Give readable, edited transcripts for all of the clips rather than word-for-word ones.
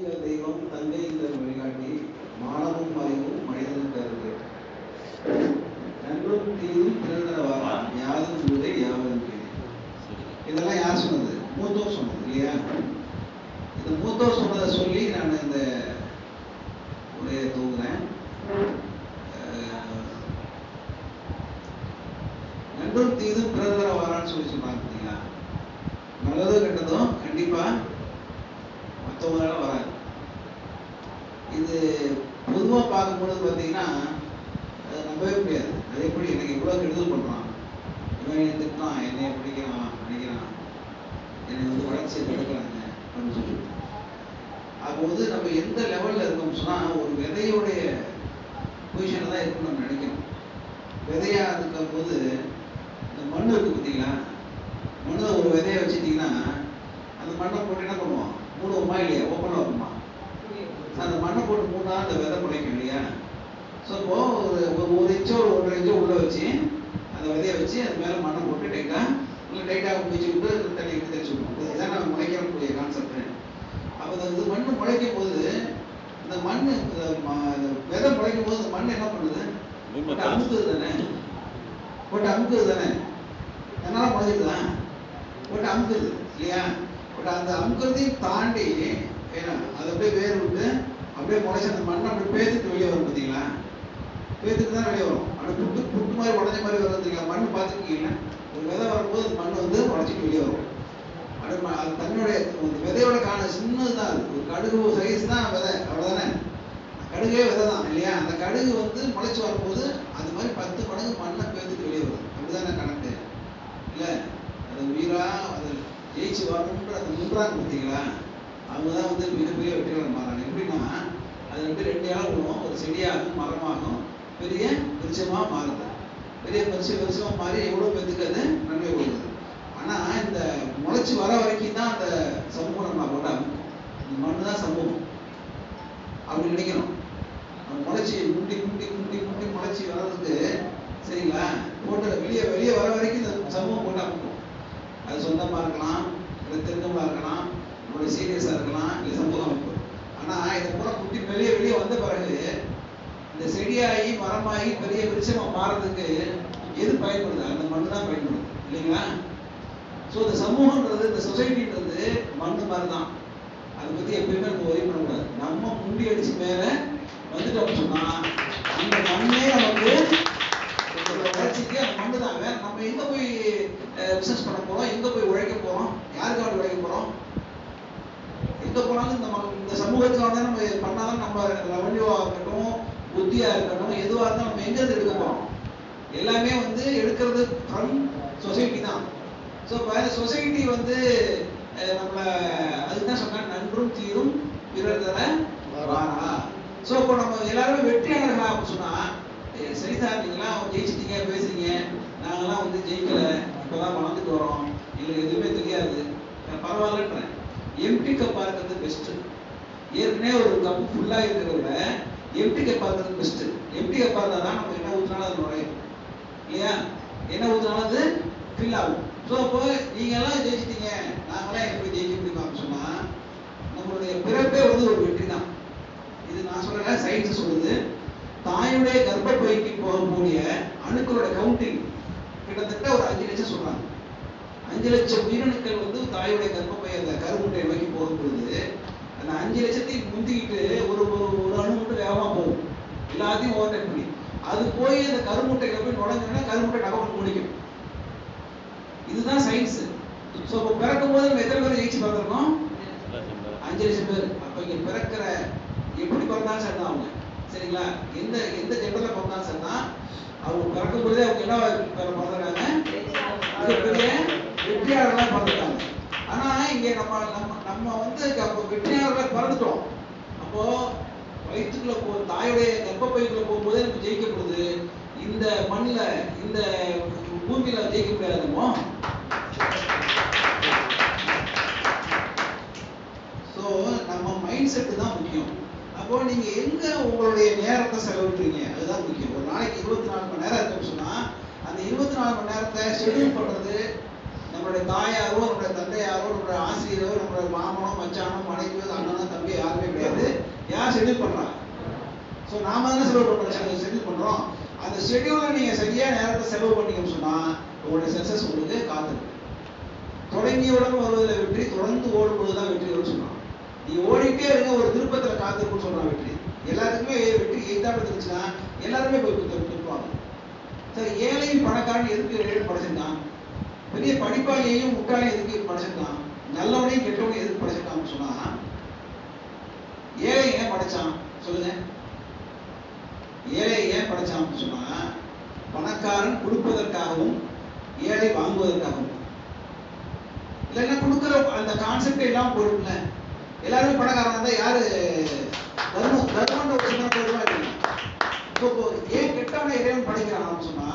எங்கள் தெய்வம், தந்தை எங்கள் வழிகாட்டி, மானமும் அறிவும் மனிதனுக்கு அருகே. நன்றும் தீதும் பிறந்தனவாரா, யாதும் ஊரே யாவரும் கேள்வி. இதெல்லாம் யார் சொன்னது? மூத்தோர் சொன்னது இல்லையா? இந்த மூத்தோர் சொன்னதை சொல்லி நான் இந்த உரையை தூங்குறேன். நன்றும் தீதும் பிறந்தனவாரான்னு சொல்லி சொன்னாங்க பார்த்தீங்களா? நல்லதும் கெட்டதும் கண்டிப்பா மற்றவங்களால வராது. இது பொதுவாக பார்க்கும்போது பார்த்தீங்கன்னா அதை நம்பவே முடியாது. அது எப்படி எனக்கு இவ்வளோ கெடுதல் பண்ணுறான், இவன் என்னை திட்டான், என்னை பிடிக்கிறான், அடிக்கிறான், என்னை வந்து வளர்ச்சியை தடுக்கிறாங்க அப்படின்னு சொல்லி. அப்போது நம்ம எந்த லெவலில் இருக்கோம் சொன்னால், ஒரு விதையுடைய பொசிஷனில் தான் இருக்குன்னு நம்ம நினைக்கணும். விதையாக இருக்கும் போது இந்த மண் இருக்குது பார்த்தீங்களா? மண்ணில் ஒரு விதையை வச்சுட்டிங்கன்னா அந்த மண்ணை போட்டு என்ன பண்ணுவோம்? மூடுவோமா இல்லையா? ஓப்பனாக இருக்குமா? அந்த மண்ணை போட்டு மூணா அந்த விதை முளைக்கும் இல்லையா? ஸோ இப்போ ஒரு இன்ச்சோ 1.5 இன்ச்சோ உள்ள வச்சு அந்த விதையை வச்சு அது மேலே மண்ணை போட்டு டைட்டாக முடிச்சு விட்டு தண்ணி எடுத்து தெளிச்சு விடணும். இதுதான் நம்ம முளைக்கக்கூடிய கான்செப்ட். அப்போ அந்த மண் முளைக்கும் போது இந்த மண் விதை முளைக்கும் போது அந்த மண் என்ன பண்ணுது? போட்டு அமுக்குது தானே? போட்டு அமுக்குது தானே? என்னால் முளைச்சிருக்குதான் போட்டு அமுக்குது இல்லையா? பட் அந்த அமுக்கிறதையும் தாண்டி ஏன்னா அதை அப்படியே வேர் விட்டு அப்படியே முளைச்சி அந்த மண்ணை அப்படியே பேத்துட்டு வெளியே வரும் பார்த்தீங்களா? பேத்துட்டு தான் வெளியே வரும். அப்படியே புட்டு மாதிரி உடஞ்ச மாதிரி வரும் பார்த்தீங்களா? மண் பார்த்துருக்கீங்களா? ஒரு விதை வரும்போது அந்த மண் வந்து உடச்சிட்டு வெளியே வரும். அப்படியே அது தன்னுடைய விதையோட சின்னது தான். அது ஒரு கடுகு சைஸ் தான் விதை, அவ்வளோதானே? கடுகே விதை தான் இல்லையா? அந்த கடுகு வந்து முளைச்சி வரும்போது அது மாதிரி 10 மடங்கு மண்ணை பேத்துட்டு வெளியே வரும். அப்படிதானே கணக்கு இல்லை? அது உயிரா அது ஜெயிச்சு வரணுன்ற அந்த முன்றாங்க பார்த்தீங்களா? அவங்க தான் வந்து மிகப்பெரிய வெற்றியாளர் மாறாங்க. எப்படின்னா அது வந்து 2 ஆள் விழுவும், ஒரு செடியாகும், மரமாகும், பெரிய விருட்சமாக மாறுது. பெரிய விருட்சமாக மாறி எவ்வளோ பேத்துக்கு அது நன்மை கொடுக்குது. ஆனால் இந்த முளைச்சி வர வரைக்கும் தான் அந்த சமூகம் நம்ம போட்டு அமைக்கும். இந்த மண்ணு தான் சமூகம் அப்படி நினைக்கணும். முளைச்சி முண்டி முண்டி முண்டி முண்டி முளைச்சி வர்றதுக்கு சரிங்களா? போட்டு வெளியே வர வரைக்கும் இந்த சமூகம் போட்டு அமைக்கும். அது சொந்தமாக இருக்கலாம், இல்லை தெரிஞ்சவங்களா இருக்கலாம், நம்மளுடைய சீரியஸாக இருக்கலாம், இல்லை சமூக அமைப்பு. ஆனால் இதை பூரா குட்டி வெளியே வந்த பிறகு இந்த செடியாகி மரமாகி பெரிய விருட்சமாக மாறதுக்கு எது பயன்படுது? அந்த மண்ணு தான் பயன்படுது இல்லைங்களா? ஸோ இந்த சமூகன்றது, இந்த சொசைட்டின்றது மண்ணு மாதிரி தான். அதை பற்றி எப்பயுமே நம்ம ஒரே பண்ணக்கூடாது. நம்ம முண்டி அடிச்சு மேலே வந்துட்டோம்னு சொன்னால் அந்த மண்ணே நமக்கு வளர்ச்சிக்கு அந்த மண்ணு தான். வேற நம்ம எங்கே போய் பிஸ்னஸ் பண்ண போகிறோம், எங்கே போய் உழைக்க போகிறோம், யாருக்காக உழைக்க போகிறோம்? எங்கே போனாலும் இந்த சமூகத்துக்காக தான் நம்ம பண்ணாதான் நம்ம ரெவன்யூவாக இருக்கட்டும், புத்தியாக இருக்கட்டும், எதுவாக இருந்தாலும் நம்ம எங்கேருந்து எடுக்க போகிறோம்? எல்லாமே வந்து எடுக்கிறது ஃப்ரம் சொசைட்டி தான். ஸோ இப்போ சொசைட்டி வந்து நம்மளை அதுதான் சொன்னால் நன்றும் தீரும் பிறர் தர வாரா. ஸோ இப்போ நம்ம எல்லாருமே வெற்றியாளர்களா அப்படின்னு சொன்னால், சரி சார் நீங்களாம் ஜெயிச்சிட்டீங்க பேசுறீங்க, நாங்கள்லாம் வந்து ஜெயிக்கலை, இப்போதான் வளர்ந்துட்டு வரோம், எங்களுக்கு எதுவுமே தெரியாது, பரவாயில்லன்றேன். எம்டி கப்பாக இருக்கிறது பெஸ்ட்டு. ஏற்கனவே ஒரு கப்பு ஃபுல்லாக இருக்கிறத விட எம்டி கப்பாக இருக்கிறது பெஸ்ட்டு. எம்டி கப்பாக இருந்தால் தான் நம்ம என்ன ஊற்றினாலும் அது நுழையும் இல்லையா? என்ன ஊற்றினாலும் அது ஃபில் ஆகும். ஸோ அப்போ நீங்கள்லாம் ஜெயிச்சிட்டீங்க, நாங்களாம் எப்படி ஜெயிக்க முடியுமா அப்படின்னு சொன்னால், நம்மளுடைய பிறப்பே வந்து ஒரு வெற்றி தான். இது நான் சொல்லலை, சயின்ஸ் சொல்லுது. தாயுடைய கர்ப்பப்பைக்கு போகக்கூடிய அணுக்களோட கவுண்டிங் கிட்டத்தட்ட ஒரு 5 லட்சம் சொல்றாங்க. 5 லட்சம் உயிரணுக்கள் வந்து தாயுடைய கர்ப்பப்பை அந்த கருமுட்டையை நோக்கி போகும்பொழுது அந்த 5 லட்சத்தையும் முந்திக்கிட்டு ஒரு அணு மட்டும் வேகமாக போகும், எல்லாத்தையும் ஓவர்டேக் பண்ணி. அது போய் அந்த கருமுட்டையில போய் நுழைஞ்சோன்னா கருமுட்டை டபக்குன்னு முடிக்கும். இதுதான் சயின்ஸ். ஸோ இப்போ பிறக்கும் போது நம்ம எத்தனை பேர் ஜெயிச்சு பார்த்துருக்கோம்? 5 லட்சம் பேர். அப்போ இங்கே பிறக்கிற எப்படி பிறந்தாலும் சரி தான் அவங்க, சரிங்களா? எந்த ஜெண்டரில் பிறந்தாலும் சரி தான், அவங்க பிறக்கும் பொழுதே அவங்க என்ன பிறந்திருக்காங்க? மிகப்பெரிய வெற்றியாளர்களாக பிறந்துட்டாங்க. ஆனால் இங்கே நம்ம வந்து அப்போ வெற்றியாளர்களாக பிறந்துட்டோம். அப்போ வயிற்றுக்குள்ள தாயுடைய கர்ப்பப்பைக்குள்ள போகும்போதே நம்ம ஜெயிக்கப்படுது. இந்த மண்ணில் இந்த பூமியில ஜெயிக்க முடியாதுமோ? ஸோ நம்ம மைண்ட் செட்டு தான் முக்கியம். அப்போ நீங்க எங்க உங்களுடைய நேரத்தை செலவிடுறீங்க அதுதான் முக்கியம். ஒரு நாளைக்கு 24 மணி நேரம் இருக்குன்னு சொன்னா அந்த 24 மணி நேரத்தை ஷெட்யூல் பண்றது நம்மளுடைய தாயாரோ, நம்மளுடைய தந்தையாரோ, நம்மளுடைய ஆசிரியரோ, நம்மளுடைய மாமனோ, மச்சானோ, மனைவியோ, அண்ணனோ, தம்பியோ யாருமே யார் ஷெட்யூல் பண்றா? ஸோ நாம தானே செலவு பண்றோம், ஷெட்யூல் பண்றோம். அந்த ஷெட்யூலை நீங்க சரியா நேரத்தை செலவு பண்ணீங்கன்னு சொன்னா உங்களுடைய சக்சஸ் உங்களுக்கு காத்துருக்கு. தொடங்கியவுடன் வருவதில் வெற்றி, தொடர்ந்து ஓடும்போதுதான் வெற்றி வரும்னு சொல்றான். நீ ஓடிட்டே இருங்க, ஒரு திருப்பத்துல காத்திருக்குன்னு சொல்றான் வெற்றி. எல்லாத்துக்குமே வெற்றி எய்தாப்ப இருந்துச்சுன்னா எல்லாருமே போய் திருப்பாங்க. சரி, ஏழையும் பணக்காரன் எதுக்கு படைச்சிருக்கான்? பெரிய படிப்பாளியையும் முட்டாளையும் எதுக்கு படைச்சிருக்கான்? நல்லவனையும் கெட்டவனையும் எதுக்கு படைச்சிருக்கான்னு சொன்னா ஏழை ஏன் படைச்சான் சொல்லுங்க? ஏழை ஏன் படைச்சான்னு சொன்னா பணக்காரன் கொடுப்பதற்காகவும் ஏழை வாங்குவதற்காகவும். இல்லைன்னா கொடுக்குற அந்த கான்செப்ட் எல்லாம் போயிடும்ல. எல்லாருமே பணக்காரன் இருந்தா யாரு தர்மன்ற ஒரு சின்ன போயிடுவா இல்லைங்க. இப்போ ஏன் கெட்டவனை இறைவன் படைக்கிறான் சொன்னா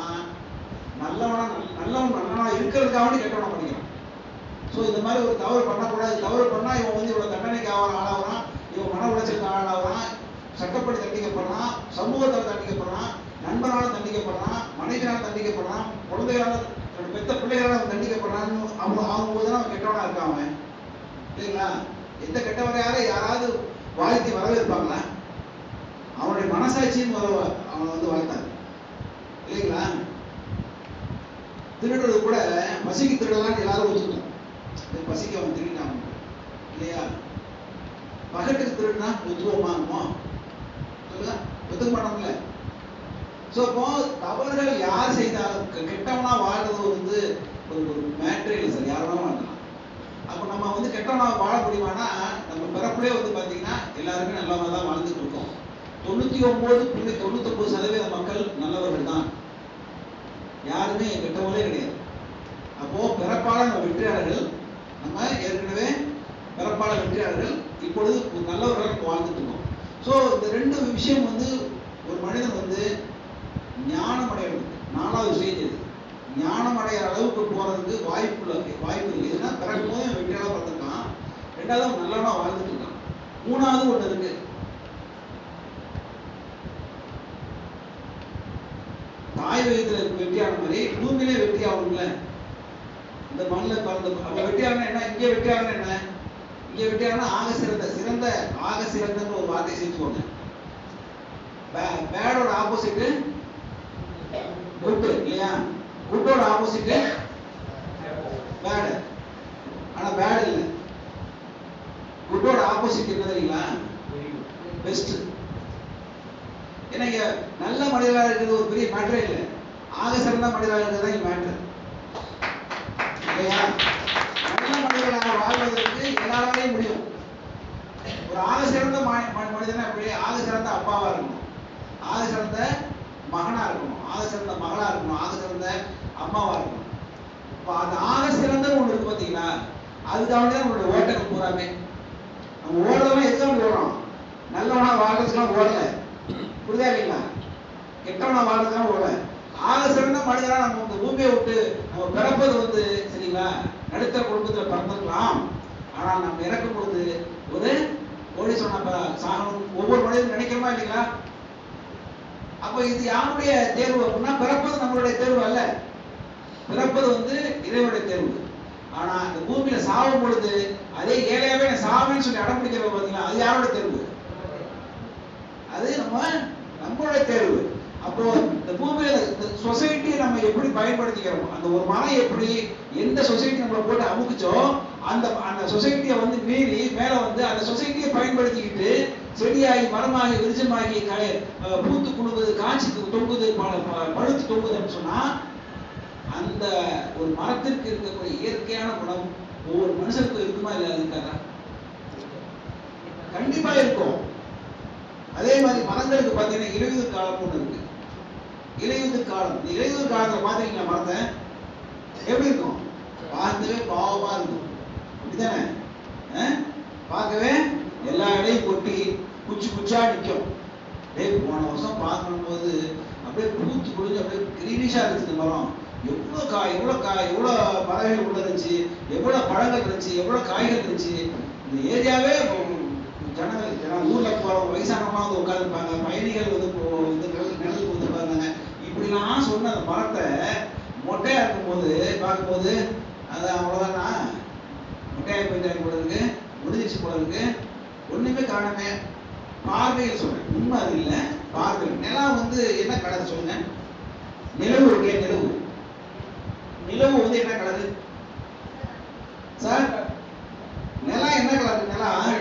நல்லவனா இருக்கிறதுக்காக கெட்டவனை படிக்கிறான். ஸோ இந்த மாதிரி ஒரு தவறு பண்ணக்கூடாது. தவறு பண்ணா இவன் வந்து இவ்வளவு தண்டனைக்கு ஆளாகிறான், இவன் மன உளைச்சலுக்கு ஆளாகிறான், சட்டப்படி தண்டிக்கப்படுறான், சமூகத்தால் தண்டிக்கப்படுறான், நண்பனால தண்டிக்கப்படுறான், மனைவியால் தண்டிக்கப்படுறான், குழந்தைகளால் பெத்த பிள்ளைகளால் தண்டிக்கப்படுறான்னு அவன் ஆகும்போது தான் அவன் கெட்டவனா இருக்கான் அவன், இல்லைங்களா? எந்த கெட்டவரையார யாராவது வாழ்த்தி வரவேற்பாங்களா? அவனுடைய மனசாட்சியும் அவனை வந்து வாழ்த்தாங்க, இல்லைங்களா? திருடுறது கூட பசிக்கு திருடலான்னு எல்லாரும் ஒத்துக்கணும். பசிக்கு அவன் திருடினான் இல்லையா? பகட்டுக்கு திருடுனா ஒத்துவோமா? சொல்லுங்க, ஒத்துக்க மாட்டோம்ல. ஸோ இப்போ தவறுகள் யார் செய்தாலும் கெட்டவனா வாழ்றது வந்து ஒரு மேட்ரே இல்லை சார், யாரும் வாழ்க்கலாம். அப்போ நம்ம வந்து கெட்டவனா வாழ முடியுமானா நம்ம பிறப்புலேயே வந்து பார்த்தீங்கன்னா எல்லாருமே நல்லவங்க தான் வாழ்ந்துட்டு இருக்கோம். 99.99% மக்கள் நல்லவர்கள் தான், யாருமே கெட்டவங்களே கிடையாது. அப்போ பிறப்பால நம்ம வெற்றியாளர்கள், நம்ம ஏற்கனவே பிறப்பால வெற்றியாளர்கள், இப்பொழுது நல்லவர்கள் நம்ம வாழ்ந்துட்டு இருக்கோம். ஸோ இந்த ரெண்டு விஷயம் வந்து ஒரு மனிதன் வந்து ஞானம் அடையிறது, 4வது ஸ்டேஜ் இது. ஞானம் அடைகிற அளவுக்கு போறதுக்கு வாய்ப்பு இருக்கு. இதுனா பிறக்கும் போது வெற்றியாளர் பார்த்துருக்கான், 2வது நல்லவனா வாழ்ந்துட்டு இருக்கான், 3வது ஒன்று இருக்கு. தாய் வயிற்றுல வெற்றியான மாதிரி பூமியிலே வெற்றி ஆகணும்ல. இந்த மண்ணில் பிறந்த அப்ப வெற்றியாளன் என்ன? இங்கே வெற்றியாளன் என்ன? இங்கே வெற்றியாளன் ஆக சிறந்த ஆக சிறந்தன்னு ஒரு வார்த்தை சேர்த்துக்கோங்க. பேடோட ஆப்போசிட் குட், இல்லையா? குட்டோட ஆப்போசிட் பேட். ஆனா பேட் இல்லை, குட்டோட ஆப்போசிட் என்ன தெரியுங்களா? பெஸ்ட். ஏன்னா இங்க நல்ல மனிதராக இருக்கிறது ஒரு பெரிய மேட்டரே இல்லை, ஆக சிறந்த மனிதராக இருக்கிறது தான் மேட்டர், இல்லையா? நல்ல மனிதராக வாழ்வதற்கு எல்லாராலையும் முடியும். ஒரு ஆக சிறந்த மனிதனா எப்படி? ஆக சிறந்த அப்பாவா இருக்கணும், ஆக சிறந்த மகனா இருக்கணும், ஆக சிறந்த மகளா இருக்கணும், ஆக சிறந்த அம்மாவா இருக்கணும். இப்போ அந்த ஆக சிறந்த ஒன்று இருக்கு பார்த்தீங்களா, அதுக்காக தான் நம்மளுடைய ஓட்டங்கள் பூராமே. நம்ம ஓடுறதெல்லாம் எதுக்காக ஓடுறோம்? நல்லவனா வாழ்றதுக்கெல்லாம் ஓடல, புரியுதா இல்லைங்களா? கெட்டவனா வாழ்றதுக்கெல்லாம் ஓடல. ஆக சிறந்த மனிதனா நம்ம இந்த பூமியை விட்டு நம்ம பிறப்பது வந்து சரிங்களா, நடுத்தர குடும்பத்தில் பிறந்திருக்கலாம். ஆனால் நம்ம இறக்கும் பொழுது ஒரு கோடீஸ்வரனா சாகணும் ஒவ்வொரு மனிதனும் நினைக்கிறோமா இல்லைங்களா? அப்ப இது யாருடைய தேர்வு அப்படின்னா, பிறப்பது நம்மளுடைய தேர்வு அல்ல, பிறப்பது வந்து இறைவனுடைய தேர்வு. ஆனா இந்த பூமியில சாகும் பொழுது அதே ஏழையாவே நான் சாவேன்னு சொல்லி அடம் பிடிக்கிறோம் பார்த்தீங்களா, அது யாரோட தேர்வு? அது நம்மளுடைய தேர்வு. அப்போ இந்த பூமியில இந்த சொசைட்டியை நம்ம எப்படி பயன்படுத்திக்கிறோம், அந்த ஒரு மரம் எப்படி எந்த சொசைட்டி நம்மளை போட்டு அமுக்குச்சோ அந்த சொசைட்டியை வந்து மீறி மேல வந்து அந்த சொசைட்டியை பயன்படுத்திக்கிட்டு செடியாகி மரமாகி விருட்சமாகி பூத்து குழுவுது, காய்ச்சி தொங்குது, பழுத்து தொங்குதுன்னு சொன்னா அந்த ஒரு மரத்திற்கு இருக்கக்கூடிய இயற்கையான குணம் ஒவ்வொரு மனுஷனுக்கும் இருக்குமா இல்லை? இருக்காதா? கண்டிப்பா இருக்கும். அதே மாதிரி மரங்களுக்கு பார்த்தீங்கன்னா இலையுதிர் காலம் ஒன்று இருக்கு. இலையுதிர் காலம், இலையுதிர் காலத்துல பாத்தீங்களா மரத்தை எப்படி இருக்கும்? பார்க்கவே பாவமா இருக்கும், அப்படித்தானே? பார்க்கவே எல்லா இடையும் கொட்டி குச்சி குச்சா நிற்கும். போன வருஷம் பார்க்கணும் போது அப்படியே பூத்து குளிஞ்சு அப்படியே கிரீனிஷா இருந்துச்சு மரம். எவ்வளவு காய் எவ்வளவு பறவைகள் உள்ள இருந்துச்சு, எவ்வளவு பழங்கள் இருந்துச்சு, எவ்வளவு காய்கள் இருந்துச்சு. இந்த ஏரியாவே ஜனங்கள் ஊர்ல போறவங்க வயசானவங்க வந்து உட்காந்துருப்பாங்க, பயணிகள் வந்து நிழலுக்கு வந்துருப்பாங்க. இப்படிலாம் சொன்ன அந்த மரத்தை மொட்டையா இருக்கும் போது பார்க்கும்போது அது அவ்வளவுதானா, மொட்டையா போயிட்டாங்க போல இருக்கு, முடிஞ்சிச்சு போல இருக்கு, ஒண்ணுமே காரணமே. பார்வையில் சொல்றேன், உண்மை அது இல்லை, பார்வை. நிலம் வந்து என்ன கலர் சொல்லுங்க? நிலவு இருக்கே, நிலவு. நிலவு வந்து என்ன கலரு சார்? நிலம் என்ன கலர்? நிலம்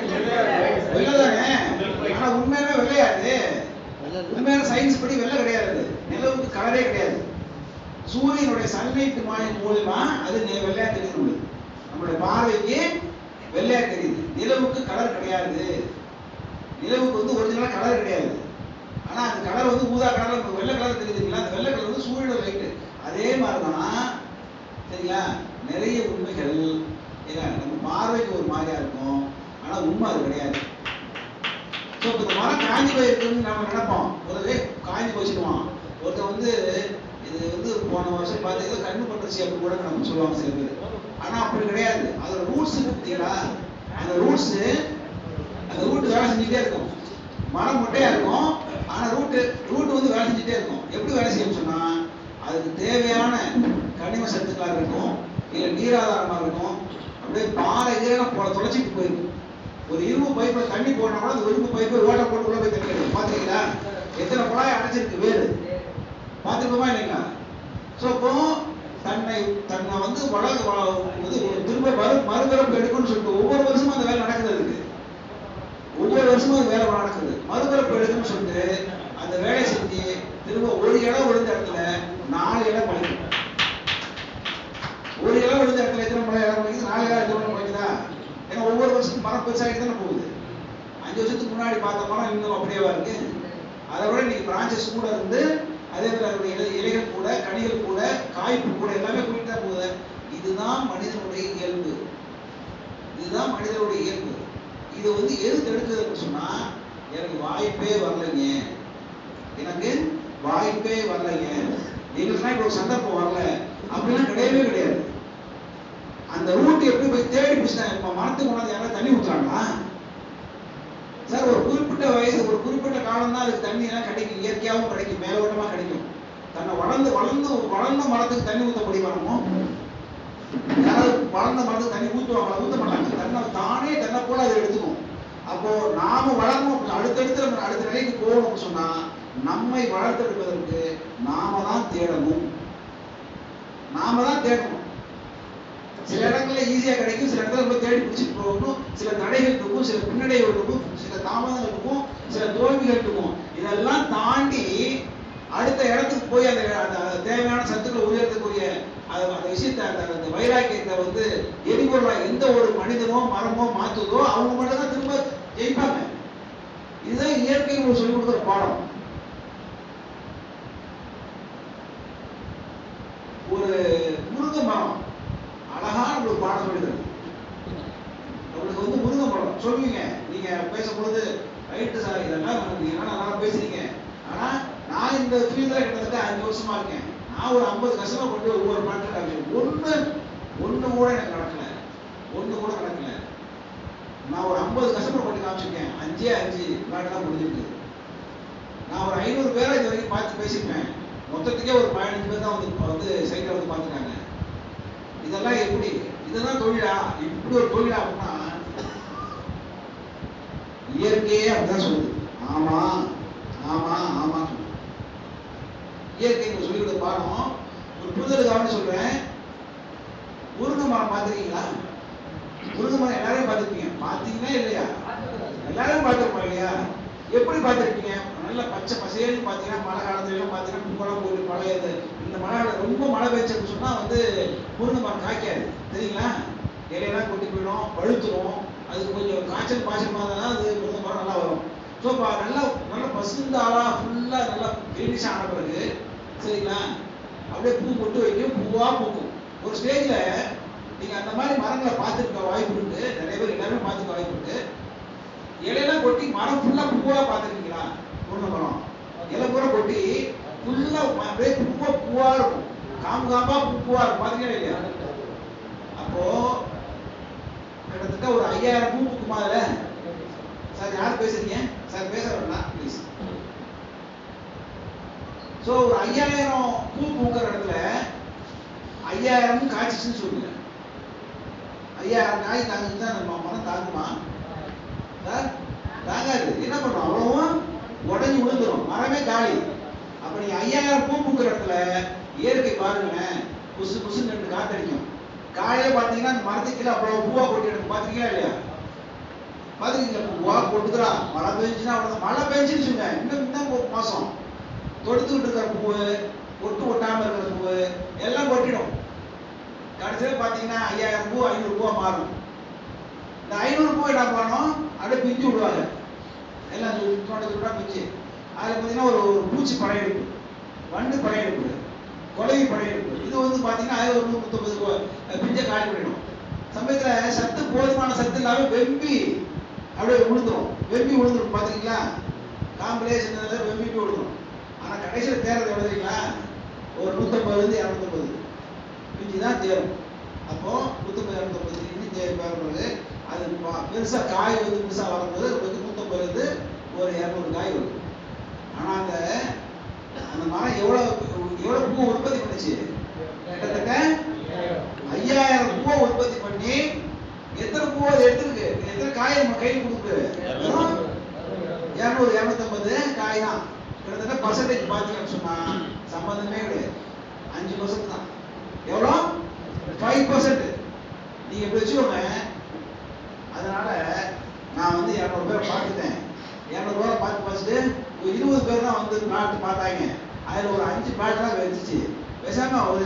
வெள்ளதானே. ஆனா உண்மையாவே வெள்ளையாது. உண்மையான சயின்ஸ் படி வெள்ளை கிடையாது. நிலவுக்கு கலரே கிடையாது. சூரியனுடைய சன்லைட் மூலமா அது வெள்ளையா தெரியுது. நம்மளுடைய பார்வைக்கு வெள்ளையா தெரியுது. நிலவுக்கு கலர் கிடையாது. நிலவுக்கு வந்து ஒரிஜினலா கலர் கிடையாது. ஆனா அந்த கலர் வந்து ஊதா கலர், வெள்ளை கலர் தெரியுதுங்களா? அந்த வெள்ளை கலர் வந்து சூரியனோட லைட்டு. அதே மாதிரிதான் சரிங்களா, நிறைய உண்மைகள் நம்ம பார்வைக்கு ஒரு மாதிரியா இருக்கும், ஆனா உண்மை அது கிடையாது. இந்த மரம் காஞ்சி போயிருக்குன்னு நம்ம நினைப்போம். ஒரு காஞ்சி போச்சுடுவான். ஒருத்தர் வந்து இது வந்து போன வருஷம் பார்த்தீங்கன்னா கண்ணு பட்டுருச்சு அப்படி கூட நம்ம சொல்லுவாங்க சில பேர். ஆனா அப்படி கிடையாது. அதோட ரூட்ஸ் பார்த்தீங்களா? அந்த ரூட் வேலை செஞ்சுட்டே இருக்கும். மரம் மொட்டையா இருக்கும், ஆனா ரூட் வந்து வேலை செஞ்சுட்டே இருக்கும். எப்படி வேலை செய்யும் சொன்னா, அதுக்கு தேவையான கனிம சத்துக்களாக இருக்கும், இல்லை நீராதாரமாக இருக்கும். அப்படியே பாறை போல தொலைச்சிட்டு போயிருக்கும். ஒரு இரும்பு பைப்பை தண்ணி போனா கூட அந்த இரும்பு பைப்பை ஓட்ட போட்டு உள்ள போய் தண்ணி கிடைக்கும். பாத்தீங்களா? எத்தனை குழாய் அடைச்சிருக்கு வேறு, பார்த்துருக்கோமா இல்லைங்களா? ஸோ இப்போ தன்னை வந்து திரும்ப மறுபிறப்பு எடுக்கணும்னு சொல்லிட்டு ஒவ்வொரு வருஷமும் அந்த வேலை நடக்குது. அதுக்கு ஒவ்வொரு வருஷமும் அந்த வேலை நடக்குது. மறுபிறப்பு எடுக்கணும்னு சொல்லிட்டு அந்த வேலையை செஞ்சு திரும்ப ஒரு இடம் விழுந்த இடத்துல 4 இடம் பழிக்கும். ஒரு இடம் விழுந்த இடத்துல எத்தனை இடம் பழிக்குது? 4 இடம் எத்தனை பழிக்குதா? ஏன்னா ஒவ்வொரு வருஷத்துக்கு மரம் பெருசாகிட்டு தானே போகுது. 5 வருஷத்துக்கு முன்னாடி பார்த்த மரம் இன்னும் அப்படியேவா இருக்கு? அதை விட இன்னைக்கு பிரான்சஸ் கூட இருந்து, அதே மாதிரி அதனுடைய இலைகள் கூட, கனிகள் கூட, காய்ப்பு கூட எல்லாமே கூட்டிட்டு தான் போகுது. இதுதான் மனிதனுடைய இயல்பு. இதுதான் மனிதனுடைய இயல்பு. இது வந்து எது தடுக்குதுன்னு சொன்னா, எனக்கு வாய்ப்பே வரலைங்க, எனக்கு வாய்ப்பே வரலைங்க, எங்களுக்குலாம் இப்போ ஒரு சந்தர்ப்பம் வரல அப்படிலாம் கிடையவே கிடையாது. அந்த ரூட் எப்படி போய் தேடி பிடிச்சிட்டாங்க. இப்ப மரத்துக்கு கொண்டாந்து யாராவது தண்ணி ஊற்றுறாங்களா சார்? ஒரு குறிப்பிட்ட வயசு, ஒரு குறிப்பிட்ட காலம் தான் அதுக்கு தண்ணி எல்லாம் கிடைக்கும், இயற்கையாகவும் கிடைக்கும், மேலோட்டமா கிடைக்கும். தன்னை வளர்ந்த மரத்துக்கு தண்ணி ஊற்ற முடியுமா? யாராவது வளர்ந்த மரத்துக்கு தண்ணி ஊற்றுவாங்களா? ஊற்ற மாட்டாங்க. தன்னை போல அதை எடுத்துக்கும். அப்போ நாம வளரணும், அடுத்த நிலைக்கு போகணும்னு சொன்னா, நம்மை வளர்த்தெடுப்பதற்கு நாம தான் தேடணும். சில இடங்கள்ல ஈஸியா கிடைக்கும், சில இடத்துல ரொம்ப தேடி பிடிச்சிட்டு போகணும். சில தடைகள் இருக்கும், சில பின்னடைகள் இருக்கும், சில தாமதங்கள் இருக்கும், சில தோல்விகள் இருக்கும். இதெல்லாம் தாண்டி அடுத்த இடத்துக்கு போய் அந்த தேவையான சத்துக்களை உயர்த்தக்கூடிய அந்த விஷயத்தை, அந்த வைராக்கியத்தை வந்து எரிபொருளா எந்த ஒரு மனிதனோ மரமோ மாத்துதோ அவங்க மட்டும் தான் திரும்ப ஜெயிப்பாங்க. இதுதான் இயற்கை உங்களுக்கு சொல்லிக் கொடுக்குற பாடம். ஒரு முருங்கை மரம் அழகான ஒரு பாடம் சொல்லிடுறது. உங்களுக்கு வந்து முருங்கை மரம் சொல்லுவீங்க, நீங்க பேசும்பொழுது ரைட்டு சார், இதெல்லாம் நீங்க நல்லா பேசுறீங்க. ஆனா நான் இந்த ஃபீல்ட்ல கிட்டத்தட்ட 5 வருஷமா இருக்கேன். நான் ஒரு 50 கஷ்டமா கொண்டு ஒவ்வொரு பாட்டு ஒண்ணு கூட எனக்கு நடக்கல. நான் ஒரு 50 கஸ்டமர் கொண்டு காமிச்சிருக்கேன். 5 தான் முடிஞ்சிருக்கு. நான் ஒரு 500 பேரை இது வரைக்கும் பார்த்து பேசியிருப்பேன். மொத்தத்துக்கே ஒரு 15 பேர் தான் வந்து சைட்ல வந்து பார்த்துருக்காங்க. இதெல்லாம் எப்படி? இதெல்லாம் தொழிலா? இப்படி ஒரு தொழிலா அப்படின்னா இயற்கையே அப்படிதான் சொல்லுது. ஆமா இயற்கை சொல்லி கொடுத்த பாடம். ஒரு புரிதலுக்காக சொல்றேன். முருங்கை மரம் பார்த்துருக்கீங்களா? முருங்கை மரம் எல்லாரையும் பார்த்துருப்பீங்க. பார்த்தீங்கன்னா இல்லையா? எல்லாரும் பார்த்துருப்போம் இல்லையா? எப்படி பார்த்துருப்பீங்க? நல்ல பச்சை பசேன்னு பார்த்தீங்கன்னா மழை காலத்துல பார்த்தீங்கன்னா பூக்கெல்லாம் போட்டு பழையது. இந்த மழை ரொம்ப மழை பெய்ச்சன்னு சொன்னா வந்து முருங்கை மரம் காய்க்காது, தெரியுங்களா? இலையெல்லாம் கொட்டி போயிடும், பழுத்துடும். அதுக்கு கொஞ்சம் காய்ச்சல் பாய்ச்சல் தான் அது முருங்கை மரம் நல்லா வரும். ஸோ நல்லா பசுந்தாளா ஃபுல்லா நல்லா கிரீனிஷ் ஆன பிறகு சரிங்களா, அப்படியே பூ கொட்டு வைக்கும், பூவா பூக்கும். ஒரு ஸ்டேஜ்ல நீங்க அந்த மாதிரி மரங்களை பார்த்துருக்க வாய்ப்பு இருக்கு. நிறைய பேர் எல்லாருமே பார்த்துக்க வாய்ப்பு இருக்கு. இலையெல்லாம் கொட்டி மரம் ஃபுல்லா பூவா பார்த்துருக்கீங்களா? முருங்கை மரம் இலை பூரா கொட்டி ஃபுல்லா அப்படியே பூவா இருக்கும், காம்பா பூவா இருக்கும். பாத்தீங்கன்னா இல்லையா? அப்போ கிட்டத்தட்ட ஒரு 5000 பூ பூக்குமா அதுல? சார் யார் பேசுறீங்க? சார் பேச வேண்டாம் ப்ளீஸ். ஸோ ஒரு 5000 பூ பூக்கிற இடத்துல 5000 காய்ச்சிச்சுன்னு சொல்லுங்க. 5000 காய் தாங்குச்சுன்னா நம்ம மரம் தாங்குமா சார்? தாங்காது. என்ன பண்ணுறோம்? அவ்வளோ மரமே காலி. அப்ப நீங்க 5000 பூ பூக்கிற இடத்துல இயற்கை பாருங்களேன், புசு புசுன்னு ரெண்டு காத்தடிக்கும். காலையில பாத்தீங்கன்னா அந்த மரத்துக்கு கீழே அவ்வளவு பூவா கொட்டி எடுக்கும். பாத்தீங்களா இல்லையா? பாத்தீங்களா? பூவா கொட்டுதுரா. மழை பெஞ்சுன்னா அவ்வளவு. மழை பெஞ்சிருச்சுங்க இன்னும் மாசம் தொடுத்துக்கிட்டு இருக்கிற பூவு, ஒட்டு ஒட்டாம இருக்கிற பூவு எல்லாம் கொட்டிடும். கடைசியில் பாத்தீங்கன்னா 5000 பூ 500 பூவா மாறும். இந்த 500 பூ என்ன பண்ணணும், அப்படியே பிஞ்சு விடுவாங்க. எல்லாம் சுட்டா பிஞ்சு. அதுல பாத்தீங்கன்னா ஒரு பூச்சி படையெடுப்பு, வண்டு படையெடுப்பு, கொலவி படையெடுப்பு. இது வந்து பாத்தீங்கன்னா அது ஒரு 130 பிஞ்சை காலி பண்ணிடும். சமயத்துல சத்து போதுமான சத்து இல்லாம வெம்பி அப்படியே விழுந்துரும். பாத்தீங்களா? காம்பிலே சின்னதுல வெம்பி விழுந்துரும். ஆனா கடைசியில் தேர்றது எவ்வளவு தெரியுங்களா? ஒரு 150 250 பிஞ்சு தான் தேரும். அப்போ 150 250 பிஞ்சு தேர்ப்பாரு. அது பெருசா காய் வந்து பெருசா வரும்போது 150 ஒரு 200 காய் வரும். ஆனா அந்த மரம் எவ்வளவு பூ உற்பத்தி பண்ணுச்சு? கிட்டத்தட்ட 5000 பூ உற்பத்தி பண்ணி எத்தனை பூ அது எடுத்துருக்கு? எத்தனை காய் நம்ம கையில் கொடுக்குது? 200 250 காய் தான். கிட்டத்தட்ட பர்சன்டேஜ் பார்த்தீங்கன்னு சொன்னா சம்பந்தமே கிடையாது. 5% தான். எவ்வளோ? 5%. நீங்க எப்படி வச்சுக்கோங்க. அதனால நான் வந்து 200 பேரை பார்த்துட்டேன். 200 பேரை பார்த்துட்டு ஒரு 20 பேர் தான் வந்து பிளாட் பார்த்தாங்க. அதுல ஒரு 5 பிளாட் தான் வெடிச்சிச்சு. பேசாம ஒரு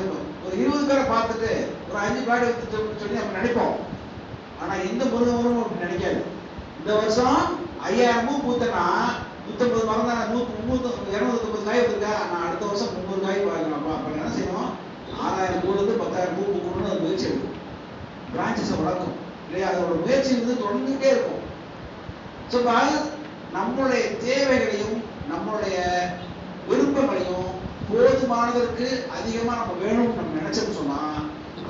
20 பேரை பார்த்துட்டு ஒரு 5 பிளாட் எடுத்துட்டு சொல்லி நம்ம நினைப்போம். ஆனா எந்த முருகமும் அப்படி நினைக்காது. இந்த வருஷம் 5000 பூ பூத்தனா 150 மரம் தான் 250 காய் வந்திருக்கா. நான் அடுத்த வருஷம் 300 காய் வாங்கலாம்ப்பா. அப்ப என்ன செய்யணும்? 6000 பூல இருந்து 10000 பூ பூக்கணும்னு அது முயற்சி எடுக்கும். பிரான்ச்சஸை வளர்க்கும் இல்லையா? அதோட முயற்சி வந்து தொடர்ந்துட்டே இருக்கும். ஸோ நம்மளுடைய தேவைகளையும் நம்மளுடைய விருப்பங்களையும் போதுமானதற்கு அதிகமா நம்ம வேணும்னு நம்ம நினைச்சோம்னு சொன்னா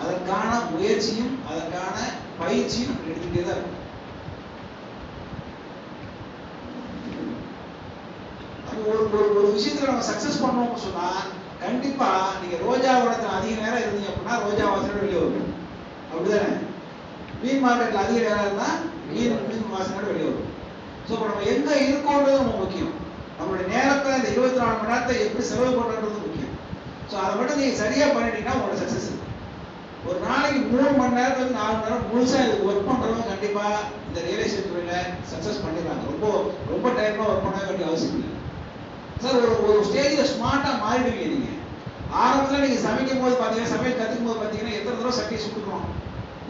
அதற்கான முயற்சியும் அதற்கான பயிற்சியும் நம்ம எடுத்துக்கிட்டே தான் இருக்கும். ஒரு விஷயத்துல நம்ம சக்சஸ் பண்ணோம்னு சொன்னா கண்டிப்பா நீங்க ரோஜா வனத்துல அதிக நேரம் இருந்தீங்க அப்படின்னா ரோஜா வாசனை வெளியே வரும். அப்படிதானே? மீன் மார்க்கெட்ல அதிக நேரம் இருந்தா மீன் வாசனை வெளியே வரும். ஸோ இப்போ நம்ம எங்க இருக்கோன்றது ரொம்ப முக்கியம். நம்மளுடைய நேரத்தை இந்த 24 மணி நேரத்தை எப்படி செலவு பண்றது முக்கியம். ஸோ அதை மட்டும் நீங்க சரியா பண்ணிட்டீங்கன்னா உங்களோட சக்சஸ். ஒரு நாளைக்கு 3 மணி நேரத்துக்கு 4 மணி நேரம் முழுசா இதுக்கு ஒர்க் பண்றவங்க கண்டிப்பா இந்த ரியல் எஸ்டேட் துறையில சக்சஸ் பண்ணிடுறாங்க. ரொம்ப டைமா ஒர்க் பண்ண வேண்டிய அவசியம் இல்லை. சார் ஒரு ஸ்டேஜ்ல ஸ்மார்ட்டா மாறிடுவீங்க. நீங்க ஆரம்பத்துல நீங்க சமைக்கும் போது பாத்தீங்கன்னா சமையல் கத்துக்கும் போது பாத்தீங்கன்னா எத்தனை தடவை சட்டியை சுட்டுக்கிறோம்,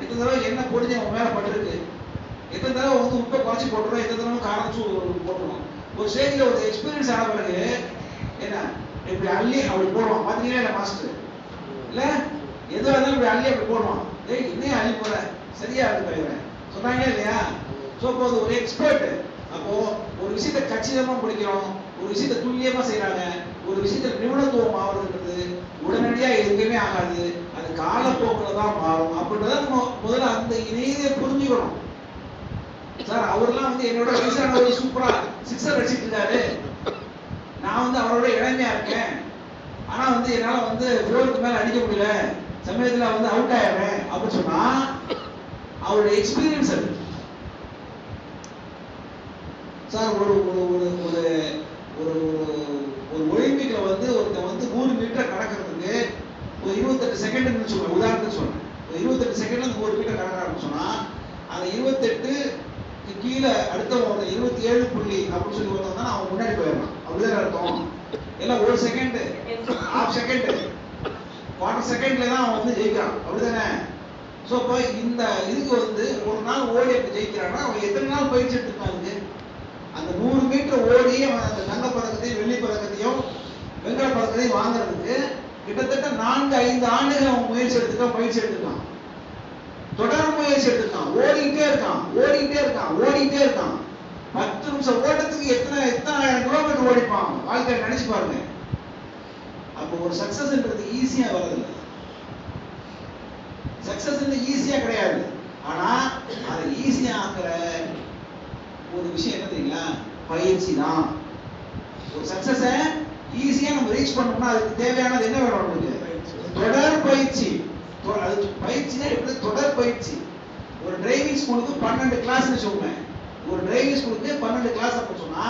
எத்தனை தடவை எண்ணெய் பொடிஞ்சு அவங்க மேல பட்டிருக்கு, எத்தனை தடவை வந்து உப்பை குறைச்சி போட்டுறோம், எத்தனை தடவை காரச்சு போட்டுருவோம். ஒரு ஸ்டேஜ்ல ஒரு எக்ஸ்பீரியன்ஸ் ஆன பிறகு என்ன இப்படி அள்ளி அப்படி போடுவான். பாத்தீங்கன்னா இல்ல மாஸ்டர் இல்ல எதுவாக இருந்தாலும் இப்படி அள்ளி அப்படி போடுவான். இன்னும் அள்ளி போற சரியா இருக்கு சொன்னாங்க இல்லையா? ஸோ இப்போ ஒரு எக்ஸ்பர்ட். அப்போ ஒரு விஷயத்தை கச்சிதமா முடிக்கிறோம், ஒரு விஷயத்தை துல்லியமா செய்யறாங்க, ஒரு விஷயத்துல நிபுணத்துவம் ஆகுறதுன்றது உடனடியா எதுவுமே ஆகாது. அது காலப்போக்கில் தான் மாறும். அப்படின்றத நம்ம முதல்ல அந்த இணையதை புரிஞ்சுக்கணும். சார் அவர்லாம் வந்து என்னோட வயசானவர் சூப்பரா 6 அடிச்சிட்டு இருக்காரு, நான் வந்து அவரோட இளமையா இருக்கேன், ஆனா வந்து என்னால வந்து 4க்கு மேல அடிக்க முடியல, சமயத்துல வந்து அவுட் ஆயிடுறேன் அப்படின்னு சொன்னா அவருடைய எக்ஸ்பீரியன்ஸ் அது. சார் ஒரு ஒலிம்பிக்ல வந்து ஒருத்தன் வந்து 100 மீட்டர் கடக்கிறதுக்கு ஒரு 28 செகண்ட் சொல்றேன், உதாரணத்துக்கு சொல்றேன். 28 செகண்ட்ல 100 மீட்டர் கடக்கிறான்னு சொன்னா அந்த 28 கீழே அடுத்தவங்க 27 புள்ளி அப்படின்னு சொல்லி வந்தோம்னா அவன் முன்னாடி போயிடலாம். அப்படிதான் அர்த்தம். எல்லாம் 1 செகண்ட், ½ செகண்ட், குவார்டர் செகண்ட்ல தான் அவன் வந்து ஜெயிக்கிறான். அப்படிதானே? ஸோ இப்போ இந்த இதுக்கு வந்து ஒரு நாள் ஓடி எப்படி ஜெயிக்கிறான்னா அவன் எத்தனை நாள் பயிற்சி எடுத்துருக்கான். அதுக்கு அந்த 100 மீட்டர் ஓடி அவன் அந்த தங்கப் பதக்கத்தையும் வெள்ளி பதக்கத்தையும் வெங்கல பதக்கத்தையும் வாங்குறதுக்கு கிட்டத்தட்ட 4-5 ஆண்டுகள் அவன் முயற்சி எடுத்துக்கான், பயிற்சி எடுத்துக்கான், தொடர் முயற்சி எடுத்துக்கான், ஓடிக்கிட்டே இருக்கான். 10 நிமிஷம் ஓட்டத்துக்கு எத்தனை ஆயிரம் கிலோமீட்டர் ஓடிப்பான். வாழ்க்கையை நினைச்சு பாருங்க. அப்போ ஒரு சக்சஸ்ன்றது ஈஸியா வரதில்லை. சக்சஸ் ஈஸியா கிடையாது. ஆனா அதை ஈஸியா ஆக்குற ஒரு விஷயம் என்ன தெரியுங்களா? பயிற்சி தான். ஒரு சக்சஸ ஈஸியா நம்ம ரீச் பண்ணோம்னா அதுக்கு தேவையானது என்ன வேணும்? உங்களுக்கு தொடர் பயிற்சி. அது பயிற்சினா எப்படி? தொடர் பயிற்சி. ஒரு டிரைவிங் ஸ்கூலுக்கு 12 கிளாஸ் வச்சுக்கோங்க. ஒரு டிரைவிங் ஸ்கூலுக்கு 12 கிளாஸ் அப்படி சொன்னா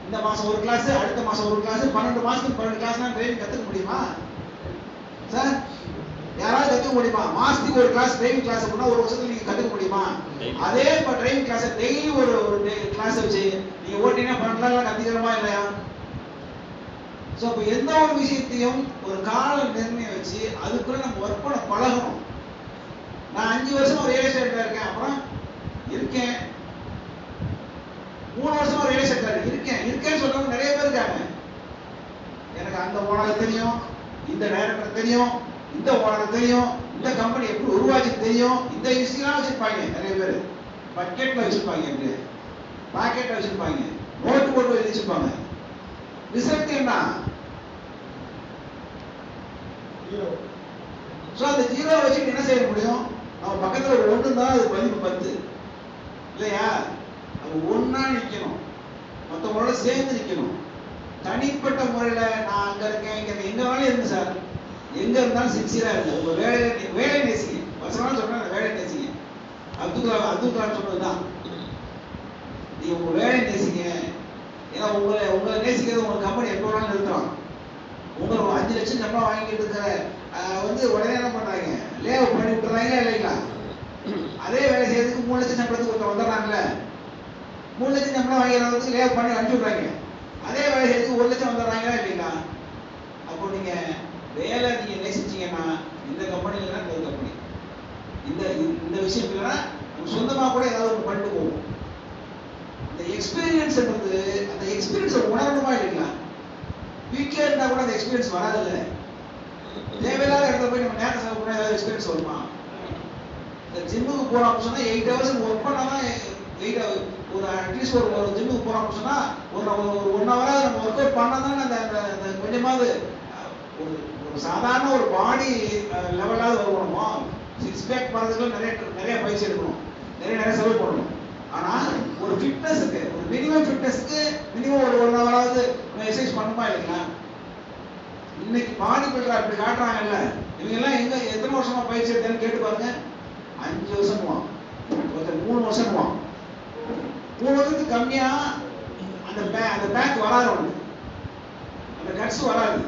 இந்த மாசம் ஒரு கிளாஸ், அடுத்த மாசம் ஒரு கிளாஸ், 12 மாசத்துக்கு 12 கிளாஸ்லாம் டிரைவிங் கத்துக்க முடியுமா சார்? யாராவது கத்துக்க முடியுமா? மாசத்துக்கு ஒரு கிளாஸ் டிரைவிங் கிளாஸ் போனா ஒரு வருஷத்துல நீங்க கத்துக்க முடியுமா? அதே டிரைவிங் கிளாஸ் டெய்லி ஒரு கிளாஸ் வச்சு நீங்க ஓட்டினா 12 நாள் கத்துக்கிறோமா இல்லையா? ஸோ அப்போ எந்த ஒரு விஷயத்தையும் ஒரு கால நிர்ணயம் வச்சு அதுக்குள்ள நம்ம ஒர்க் பண்ண பழகணும். நான் 5 வருஷமா ரியல் எஸ்டேட்ல இருக்கேன், அப்புறம் இருக்கேன். 3 வருஷமா ரியல் எஸ்டேட்ல இருக்கேன்னு சொல்றவங்க நிறைய பேர் இருக்காங்க. எனக்கு அந்த ஓனர் தெரியும், இந்த டைரக்டர் தெரியும், இந்த ஓனர் தெரியும், இந்த கம்பெனி எப்படி உருவாச்சு தெரியும், இந்த விஷயம்லாம் வச்சிருப்பாங்க. நிறைய பேர் பக்கெட்ல வச்சிருப்பாங்க, எப்படி பாக்கெட்ல வச்சிருப்பாங்க, நோட்டு போட்டு வச்சிருப்பாங்க. ரிசல்ட் என்ன? ஸோ அந்த ஜீரோ வச்சுட்டு என்ன செய்ய முடியும்? நம்ம பக்கத்தில் ஒரு ஒன்று தான், அது மதிப்பு 10 இல்லையா? அது ஒன்னா நிற்கணும், மற்றவங்களோட சேர்ந்து நிற்கணும். தனிப்பட்ட முறையில் நான் அங்கே இருக்கேன், இங்கே எங்கே வேலையும் இருந்து சார், எங்கே இருந்தாலும் சின்சியராக இருக்கு. உங்கள் வேலை நேசிங்க. வசனம் சொன்னால் வேலை நேசிங்க. அப்துல் கலாம் சொன்னது தான், நீ உங்கள் வேலை நேசிங்க. ஏன்னா உங்களை நேசிக்கிறது உங்கள் கம்பெனி எப்போ வேணாலும் நிறுத்தலாம். உங்களை 5 லட்சம் சம்பளம் வாங்கிட்டு இருக்கிற உடனே என்ன பண்றாங்க, லேவ் பண்ணி விட்டுறாங்களா இல்லைங்களா? அதே வேலை செய்யறதுக்கு 3 லட்சம் சம்பளத்துக்கு ஒருத்தர் வந்துடுறாங்கல்ல, 3 லட்சம் சம்பளம் வாங்கிறதுக்கு லேவ் பண்ணி அனுப்பிச்சு விட்றாங்க. அதே வேலை செய்யறதுக்கு 1 லட்சம் வந்துடுறாங்களா இல்லைங்களா? அப்போ நீங்க வேலை நீங்க நேசிச்சீங்கன்னா இந்த கம்பெனி இல்லைன்னா இந்த கம்பெனி, இந்த விஷயம் இல்லைன்னா நம்ம சொந்தமாக கூட ஏதாவது ஒன்று பண்ணிட்டு போவோம். இந்த எக்ஸ்பீரியன்ஸ்ன்றது, அந்த எக்ஸ்பீரியன்ஸை உணரணுமா இல்லைங்களா? வீட்டிலே இருந்தால் கூட அந்த எக்ஸ்பீரியன்ஸ் வராதில்லை. தேவையில்லாத இடத்துல போய் நம்ம நேரத்தை செலவு பண்ணால் ஏதாவது எக்ஸ்பீரியன்ஸ் வருமா? இந்த ஜிம்முக்கு போகிறோம்னு சொன்னால் 8 hours ஒர்க் பண்ணால் தான் ஒரு அட்லீஸ்ட் ஒரு ஜிம்முக்கு போகிறோம்னு சொன்னால் ஒரு 1 hour நம்ம ஒர்க் அவுட் பண்ணால் தானே அந்த கொஞ்சமாவது ஒரு சாதாரண ஒரு பாடி லெவலாவது வருவோமோ. 6 பேக் பண்ணுறதுக்குள்ள நிறைய பயிற்சி எடுக்கணும், நிறைய செலவு பண்ணணும். ஆனால் ஒரு ஃபிட்னஸுக்கு, ஒரு மினிமம் ஃபிட்னஸ்க்கு மினிமம் ஒரு 1 hour எக்ஸசைஸ் பண்ணுமா இல்லைங்களா? இன்னைக்கு பாடி பில்டர் அப்படி காட்டுறாங்கல்ல, இவங்க எல்லாம் எத்தனை வருஷமா பயிற்சி எடுத்தான்னு கேட்டு பாருங்க. 5 வருஷமா, ஒருத்தர் 3 வருஷமா, 3 வருஷத்துக்கு கம்மியா அந்த பேக் வராது, அவனுக்கு அந்த கட்ஸ் வராது.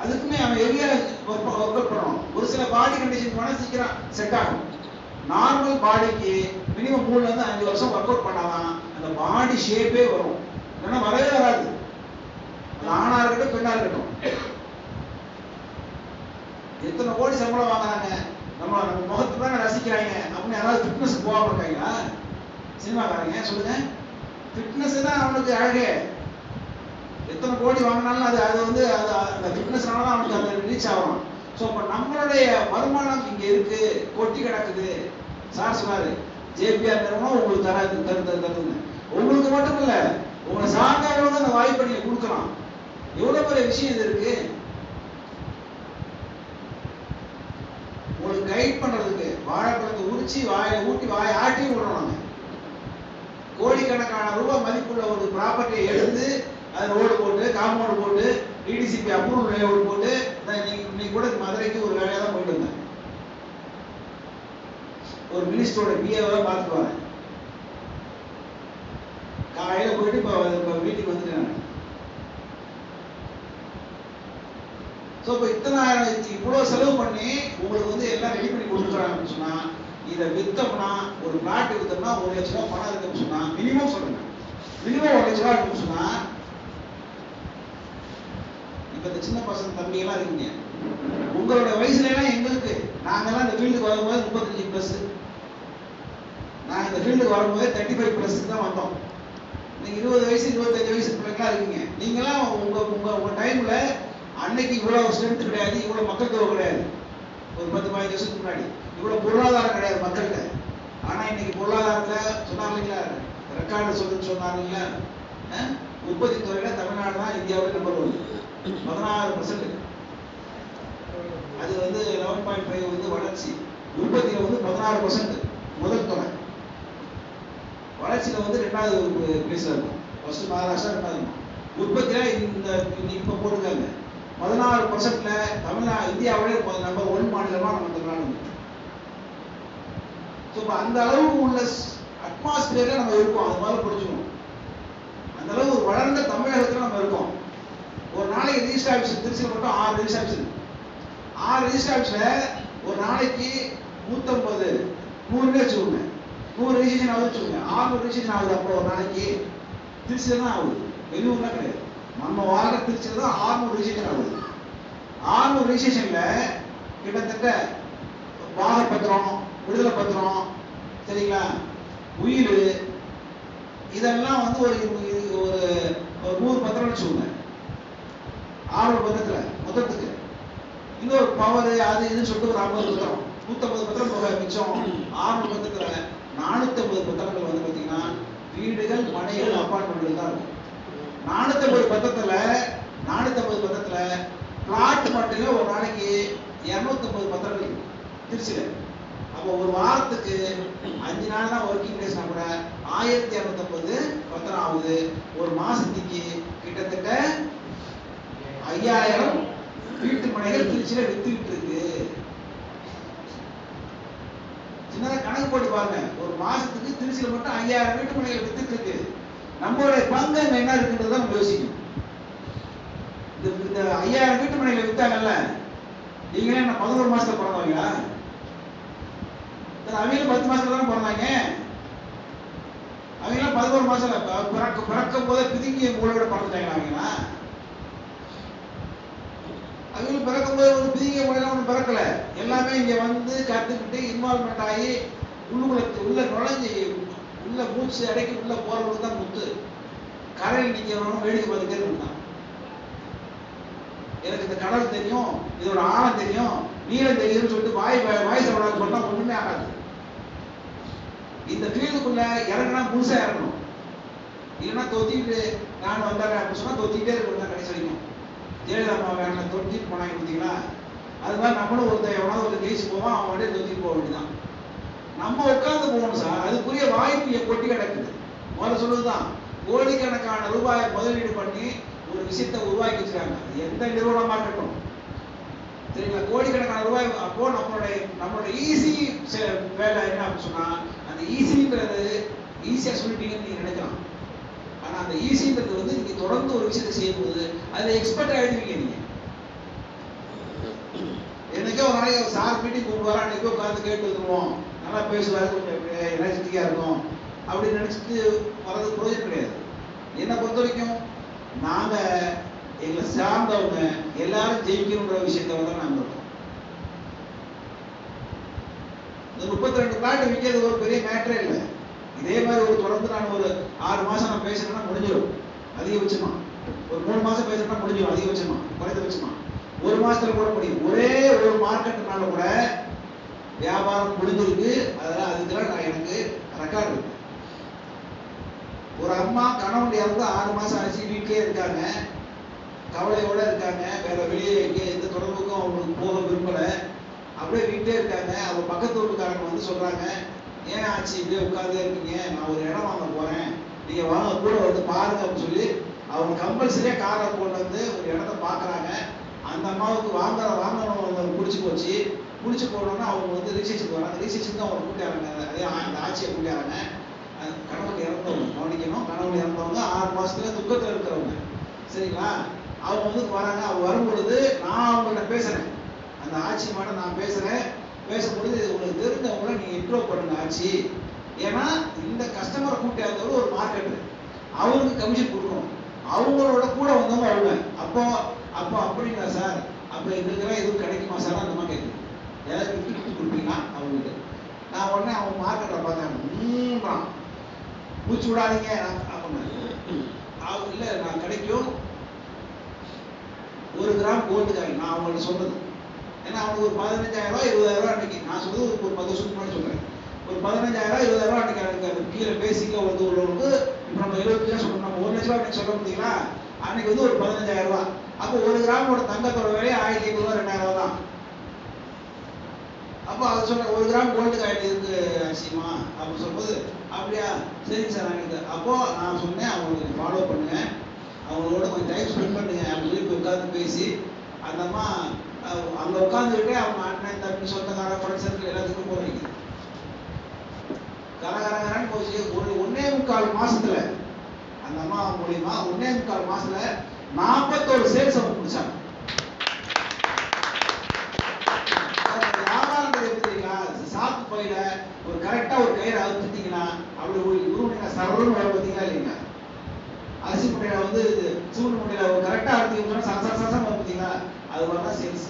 அதுக்குமே அவன் ஹெவியா ஒர்க் அவுட் பண்ணணும். ஒரு சில பாடி கண்டிஷன் போனால் சீக்கிரம் செட் ஆகும். நார்மல் பாடிக்கு மினிமம் 3 ல இருந்து 5 வருஷம் ஒர்க் அவுட் பண்ணாதான் அந்த பாடி ஷேப்பே வரும். இல்லைன்னா வரவே வராது. ஆணா இருக்கட்டும் பெண்ணா இருக்கட்டும். எத்தனை கோடி சம்பளம் வாங்குறாங்க, நம்ம முகத்துக்கு தானே ரசிக்கிறாங்க அப்படின்னு யாராவது ஃபிட்னஸ் போகாம இருக்காங்களா? சினிமாக்காரங்க சொல்லுங்க. ஃபிட்னஸ் தான் அவனுக்கு அழகே. எத்தனை கோடி வாங்கினாலும் அது அந்த ஃபிட்னஸ்னால தான் அவனுக்கு அதை ரீச் ஆகணும். ஸோ இப்போ நம்மளுடைய வருமானம் இங்கே இருக்கு, கொட்டி கிடக்குது. சார் சொன்னாரு, ஜேபிஆர் நிறுவனம் உங்களுக்கு தருதுங்க. உங்களுக்கு மட்டும் இல்லை, உங்களை சார்ந்தவங்களுக்கு அந்த வாய்ப்பை நீங்க கொடுக்கலாம். எவ்வளவு பெரிய விஷயம் இது இருக்கு. உங்களுக்கு கைட் பண்றதுக்கு வாழைப்பழத்தை உரிச்சு வாயை ஊட்டி வாயை ஆட்டி விடுறோம். கோடிக்கணக்கான ரூபாய் மதிப்புள்ள ஒரு ப்ராப்பர்ட்டியை எடுத்து அதை ரோடு போட்டு, காம்பவுண்ட் போட்டு, டிடிசிபி அப்ரூவல் லேஅவுட் போட்டு, இன்னைக்கு கூட மதுரைக்கு ஒரு வேலையாக தான் போயிட்டு வந்தேன். ஒரு மினிஸ்டரோட பிஏவை பார்த்துட்டு வரேன். காலையில போயிட்டு இப்போ வீட்டுக்கு வந்துட்டேன். ஸோ இப்போ இவ்வளோ செலவு பண்ணி உங்களுக்கு எல்லாம் ரெடி பண்ணி கொடுத்துருக்காங்கன்னு சொன்னா, இதை வித்தோம்னா, ஒரு பிளாட் வித்தோம்னா 1 லட்ச ரூபா பணம் இருக்குன்னு சொன்னா, மினிமம் சொல்லுங்க, மினிமம் 1 லட்ச ரூபா இருக்குன்னு சொன்னா, இப்ப இந்த சின்ன பசங்க தம்பி எல்லாம் இருக்கீங்க, உங்களோட வயசுல எல்லாம் எங்களுக்கு, நாங்கெல்லாம் இந்த ஃபீல்டுக்கு வரும்போது 35+, நான் இந்த ஃபீல்டுக்கு வரும்போது 35+ தான் வந்தோம். நீங்க 20 வயசு 25 வயசு பிள்ளைங்களா இருக்கீங்க. நீங்களாம் உங்க டைம்ல அன்னைக்கு இவ்வளவு ஸ்ட்ரென்த் கிடையாது, இவ்வளவு மக்கள் தொகை கிடையாது. ஒரு 10-15 வருஷத்துக்கு முன்னாடி இவ்வளவு பொருளாதாரம் கிடையாது மக்கள்கிட்ட. ஆனா இன்னைக்கு பொருளாதாரத்துல சொன்னாங்க, ரெக்கார்டு சொன்னாங்க, உற்பத்தி துறையில தமிழ்நாடு தான் இந்தியாவில் நம்பர் 1, 16%. அது 11.5 வளர்ச்சி. உற்பத்தியில 16% முதல் துறை. வளர்ச்சியில 2வது பிளேஸ்ல இருக்கும். ஃபர்ஸ்ட் மகாராஷ்டிரா, 2வது. உற்பத்தியில இப்ப போட்டுருக்காங்க 16%ல தமிழ்நாடு இந்தியாவிலே நம்பர் 1 மாநிலமா நம்ம தமிழ்நாடு. அந்த அளவுக்கு உள்ள அட்மாஸ்பியர்ல நம்ம இருக்கோம். அது மாதிரி படிச்சுக்கணும். அந்த அளவு ஒரு வளர்ந்த தமிழ் திருச்சியில் மட்டும் 6 ரிஜிஸ்டர் ஆஃபீஸ் இருக்கு. 6 ரிஜிஸ்டர் ஆஃபீஸ்ல ஒரு நாளைக்கு 150 100 வச்சுக்கோங்க, 100 ரிஜிஸ்ட்ரேஷன் ஆகுது வச்சுக்கோங்க, 600 ரிஜிஸ்ட்ரேஷன் ஆகுது. அப்போ ஒரு நாளைக்கு திருச்சியில் தான் ஆகுது, வெளியூர்லாம் கிடையாது. நம்ம வாழ்ற திருச்சியில் தான் 600 ரிஜிஸ்ட்ரேஷன் ஆகுது. 600 ரிஜிஸ்ட்ரேஷன்ல கிட்டத்தட்ட பாகப்பத்திரம், விடுதலை பத்திரம், சரிங்களா, உயிர், இதெல்லாம் வந்து ஒரு 100 பத்திரம் வச்சுக்கோங்க. 600 பத்திரத்துல மொத்தத்துக்கு இன்னொரு பவர் அது இதுன்னு சொல்லிட்டு ஒரு 50 பத்திரம், 150 பத்திரம் போக மிச்சம் 600 பத்திரத்துல 450 பத்திரங்கள் வந்து பார்த்தீங்கன்னா வீடுகள், மனைகள், அப்பார்ட்மெண்ட்கள் தான் இருக்கும். 450 பத்திரத்துல பிளாட் மட்டுமே ஒரு நாளைக்கு 250 பத்திரங்கள் திருச்சியில. அப்போ ஒரு வாரத்துக்கு 5 நாள் தான் ஒர்க்கிங் டேஸ்னா கூட 1250 பத்திரம் ஆகுது. ஒரு மாசத்துக்கு கிட்டத்தட்ட 5000 வீட்டு மனைகள் திருச்சியில வித்துக்கிட்டு இருக்கு. சின்னதா கணக்கு போட்டு பாருங்க, ஒரு மாசத்துக்கு திருச்சியில மட்டும் 5000 வீட்டு மனைகள் வித்துட்டு இருக்கு. நம்மளுடைய பங்கு என்ன இருக்குன்றத நம்ம யோசிக்கணும். இந்த 5000 வீட்டு மனைகளை வித்தாங்கல்ல, நீங்களே என்ன 11 மாசத்துல பிறந்தவங்களா? அவங்களும் 10 மாசத்துல தான் பிறந்தாங்க. அவங்களாம் 11 மாசத்துல பிறக்கும் போதே பிதுங்கிய மூளையோட பிறந்துட்டாங்க. அவங்களும் பிறக்கும் போது ஒரு பிதுங்கிய மூளையெல்லாம் ஒன்றும் பிறக்கல. எல்லாமே இங்க வந்து கத்துக்கிட்டு இன்வால்மெண்ட் ஆகி உள்ள நுழைஞ்சி உள்ள மூச்சு அடைக்கி உள்ள போறவங்களுக்கு தான் முத்து. கரையில் நிக்கிறவனும் வேடிக்கை பார்த்துட்டே இருந்தான். எனக்கு இந்த கடல் தெரியும், இதோட ஆழம் தெரியும், நீளம் தெரியும்னு சொல்லிட்டு வாய் சவடாக்கு பண்ணா ஒண்ணுமே ஆகாது. இந்த ஃபீல்டுக்குள்ள இறங்கினா முழுசா இறங்கணும். இல்லைன்னா தொத்திட்டு நான் வந்தாங்க அப்படின்னு சொன்னா தொத்திட்டே இருக்கணும் கடைசி வரைக்கும். ஜெயலலிதா அம்மா தொத்திட்டு போனாங்க பார்த்தீங்களா? அது மாதிரி நம்மளும் எவனாவது ஒரு ஜெயிச்சு போவான், அவன் அப்படியே தொத்திட்டு போக வேண்டியதான். நம்ம உட்கார்ந்து போகணும் சார். அதுக்குரிய வாய்ப்பு கொட்டி கிடக்குது. முதல்ல சொல்லுதுதான், கோடிக்கணக்கான ரூபாயை முதலீடு பண்ணி ஒரு விஷயத்தை உருவாக்கி வச்சிருக்காங்க. அது எந்த நிறுவனமா இருக்கட்டும், சரிங்களா, கோடிக்கணக்கான ரூபாய். அப்போ நம்மளுடைய ஈஸி வேலை என்ன அப்படின்னு சொன்னா, அந்த ஈஸின்றது ஈஸியா சொல்லிட்டீங்கன்னு நீங்க நினைக்கலாம். ஆனா அந்த ஈஸின்றது வந்து நீங்க தொடர்ந்து ஒரு விஷயத்தை செய்யும்போது அதுல எக்ஸ்பர்ட் ஆயிடுவீங்க. நீங்க என்னைக்கோ ஒரு நாளைக்கு சார் மீட்டிங் கூப்பிடுவாரா, அன்னைக்கோ உட்காந்து கேட்டு வந்துருவோம், நல்லா பேசுவாரு, கொஞ்சம் எனர்ஜெட்டிக்கா இருக்கும் அப்படின்னு நினைச்சிட்டு வர்றது பிரயோஜனம் கிடையாது. என்னை பொறுத்த வரைக்கும் நாங்க எங்களை சார்ந்தவங்க எல்லாரும் ஜெயிக்கணுன்ற விஷயத்த வந்து நாங்க இருக்கோம். இந்த 32 பிளாட் விற்கிறது ஒரு பெரிய மேட்டரே இல்லை. இதே மாதிரி ஒரு தொடர்ந்து நான் ஒரு 6 மாசம் நான் பேசுறேன்னா முடிஞ்சிடும் அதிகபட்சமா. ஒரு 3 மாசம் பேசுறேன்னா முடிஞ்சிடும் அதிகபட்சமா, குறைந்தபட்சமா 1 மாசத்துல கூட முடியும். ஒரே ஒரு மார்க்கெட்னால கூட வியாபாரம் முடிஞ்சிருக்கு. அதெல்லாம் அதுக்கெல்லாம் எனக்கு ரெக்கார்டு இருக்கு. ஒரு அம்மா கணவன் இறந்து 6 மாசம் ஆச்சு, வீட்டிலே இருக்காங்க, கவலையோட இருக்காங்க, வேற வெளியே எந்த தொடர்புக்கும் அவங்களுக்கு போக விரும்பல, அப்படியே வீட்டிலே இருக்காங்க. அவங்க பக்கத்து வீட்டுக்காரங்க வந்து சொல்றாங்க, ஏன் ஆச்சு இப்படியே உட்கார்ந்தே இருக்கீங்க, நான் ஒரு இடம் வாங்க போறேன், நீங்க வாங்க கூட வந்து பாருங்க அப்படின்னு சொல்லி அவங்க கம்பல்சரியா காரை கொண்டு வந்து ஒரு இடத்த பாக்குறாங்க. அந்த அம்மாவுக்கு வாங்கணும் பிடிச்சி போச்சு. பிடிச்சி போனோம்னா அவங்க வந்து ரிஜிஸ்ட்ரேஷன் வராங்க. ரிஜிஸ்ட்ரேஷன் தான் அவங்க கூட்டியாராங்க, அதே அந்த ஆட்சியை கூட்டியாராங்க. கணவன் இறந்தவங்க கவனிக்கணும். கணவன் இறந்தவங்க 6 மாசத்துல துக்கத்தில் இருக்கிறவங்க, சரிங்களா, அவங்க வந்து வராங்க. அவங்க வரும்பொழுது நான் அவங்கள்ட்ட பேசுறேன், அந்த ஆட்சி மாட நான் பேசுறேன். பேசும்பொழுது உங்களுக்கு தெரிஞ்சவங்கள நீங்க இன்ட்ரோ பண்ணுங்க ஆட்சி. ஏன்னா இந்த கஸ்டமரை கூட்டியாந்தவர் ஒரு மார்க்கெட்டு, அவருக்கு கமிஷன் கொடுக்கணும். அவங்களோட கூட வந்தவங்க அவங்க. அப்போ அப்படிங்களா சார், அப்போ எங்களுக்கெல்லாம் எதுவும் கிடைக்குமா சார் அந்த மாதிரி கேட்குது. ஏதாவது கிஃப்ட் கொடுப்பீங்களா அவங்களுக்கு? நான் உடனே அவங்க மார்க்கெட்டில் பார்த்தேன், மூச்சு விடாதீங்க அவங்க இல்லை, நான் கிடைக்கும் 1 கிராம் கோல்டு காயின். நான் அவங்கள்ட்ட சொன்னது ஏன்னா அவனுக்கு ஒரு 15,000 ரூபாய் 20,000 அன்னைக்கு நான் சொல்றது ஒரு 10 வருஷத்துக்கு முன்னாடி சொல்றேன். ஒரு 15,000 20,000 அன்னைக்கு எனக்கு கீழே பேசிக்கா வந்து உள்ளவங்களுக்கு இப்போ நம்ம 75 சொல்றோம், நம்ம 1 லட்ச ரூபாய் அன்னைக்கு சொல்ல முடியுங்களா? அன்னைக்கு வந்து ஒரு 15,000 ரூபாய். அப்போ 1 கிராமோட தங்கத்தோட விலை 1500 ரூபாய் 2000 ரூபாய் தான். அப்போ அதை சொல்ற 1 கிராம் கோல்டு காயின் இருக்கு ஆசியமா அப்படின்னு சொல்லும்போது, அப்படியா சரிங்க சார் எனக்கு. அப்போ நான் சொன்னேன், அவங்களுக்கு ஃபாலோ பண்ணுங்க, அவங்களோட கொஞ்சம் டைம் ஸ்பெண்ட் பண்ணுங்க அப்படின்னு சொல்லி உட்காந்து பேசி அந்த அம்மா அங்க உட்காந்துக்கிட்டே அவங்க அண்ணன் தம்பி சொந்தக்கார ஃப்ரெண்ட்ஸ் சர்க்கிள் எல்லாத்துக்கும் போறீங்க. கரகரகரன்னு போச்சு. 1.25 மாசத்துல அந்த அம்மா மூலியமா 1.25 மாசத்துல 41 சேல்ஸ் அவங்க முடிச்சாங்க. கயிறு அவுத்துட்டீங்கன்னா அப்படி உருவீங்க சரவன்னு வர பார்த்தீங்களா இல்லைங்களா? அரிசி முட்டையில வந்து சூடு முட்டையில கரெக்டாக அறுத்தீங்கன்னா சரசரசம் வர பார்த்தீங்களா? அது மாதிரி தான் சேல்ஸ்.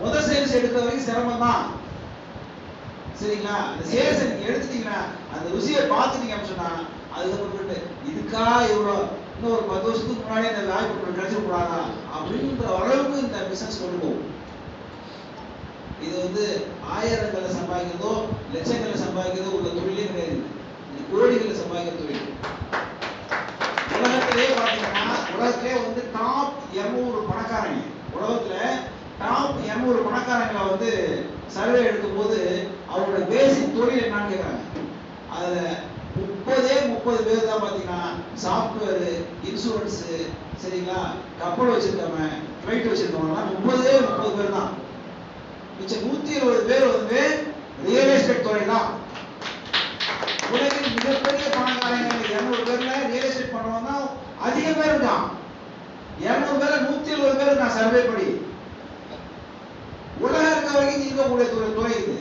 முதல் சேல்ஸ் எடுக்கிற வரைக்கும் சிரமம் தான், சரிங்களா? அந்த சேல்ஸ் நீங்க எடுத்துட்டீங்கன்னா அந்த ருசியை பார்த்துட்டீங்க அப்படின்னு சொன்னா அதுக்கப்புறம் இதுக்கா இவ்வளோ இன்னும் ஒரு 10 வருஷத்துக்கு முன்னாடி இந்த வாய்ப்பு கிடைச்சிடக்கூடாதா அப்படின்ற அளவுக்கு இந்த பிசினஸ் கொண்டு போகும். இது வந்து ஆயிரங்களை சம்பாதிக்கிறதோ லட்சங்களை சம்பாதிக்கிறதோ உள்ள தொழிலே கிடையாது. இது கோடிகளை சம்பாதிக்கிற தொழில். உலகத்திலே பாத்தீங்கன்னா உலகத்திலே வந்து டாப் 200 பணக்காரங்க, உலகத்துல டாப் 200 பணக்காரங்களை வந்து சர்வே எடுக்கும் போது அவரோட பேசிக் தொழில் என்னன்னு கேட்கறாங்க. அதுல 30 பேர் தான் பாத்தீங்கன்னா சாஃப்ட்வேர், இன்சூரன்ஸ், சரிங்களா, கப்பல் வச்சிருக்கவங்க, ஃபிளைட் வச்சிருக்கவங்க 30 பேர் தான். மிச்சம் 120 பேர் வந்து ரியல் எஸ்டேட் துறை தான். உலகின் மிகப்பெரிய பணக்காரங்க 200 பேர்ல ரியல் எஸ்டேட் பண்ணுவாங்க அதிக பேர் இருக்கான். 200 பேர்ல 170 பேர் நான் சர்வே படி உலக இருக்க வரைக்கும் இருக்கக்கூடிய துறை இது.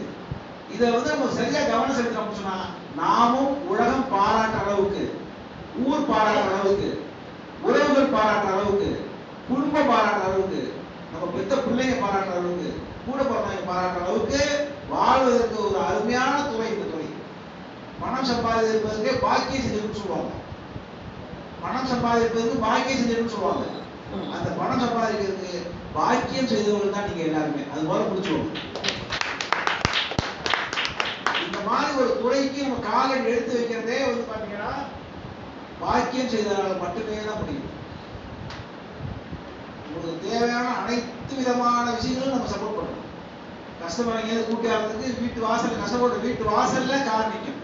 இதை வந்து நம்ம சரியா கவனம் செலுத்தணும் சொன்னா நாமும் உலகம் பாராட்டுற அளவுக்கு, ஊர் பாராட்டுற அளவுக்கு, உறவுகள் பாராட்டுற அளவுக்கு, குடும்பம் பாராட்டுற அளவுக்கு, நம்ம பெத்த பிள்ளைங்க பாராட்டுற அளவுக்கு, கூட பிறந்தவங்க பாராட்டுற அளவுக்கு வாழ்வதற்கு ஒரு அருமையான துறை இந்த துறை. பணம் சம்பாதிப்பதற்கு பாக்கியம் செஞ்சதுன்னு சொல்லுவாங்க. பணம் சம்பாதிப்பதற்கு பாக்கியம் செஞ்சதுன்னு சொல்லுவாங்க. அந்த பணம் சம்பாதிக்கிறதுக்கு பாக்கியம் செய்தவர்கள் தான் நீங்க எல்லாருமே. அது போல புரிச்சுக்கோங்க. இந்த மாதிரி ஒரு துறைக்கு நம்ம காலை எடுத்து வைக்கிறதே வந்து பாத்தீங்கன்னா பாக்கியம் செய்தவர்கள் மட்டுமே தான் முடியும். உங்களுக்கு தேவையான அனைத்து விதமான விஷயங்களும் நம்ம சப்போர்ட் பண்ணணும். கஸ்டமர் எங்கேயாவது கூட்டி ஆகிறதுக்கு வீட்டு வாசல் கஷ்டப்பட்டு வீட்டு வாசல்ல கார் நிற்கும்.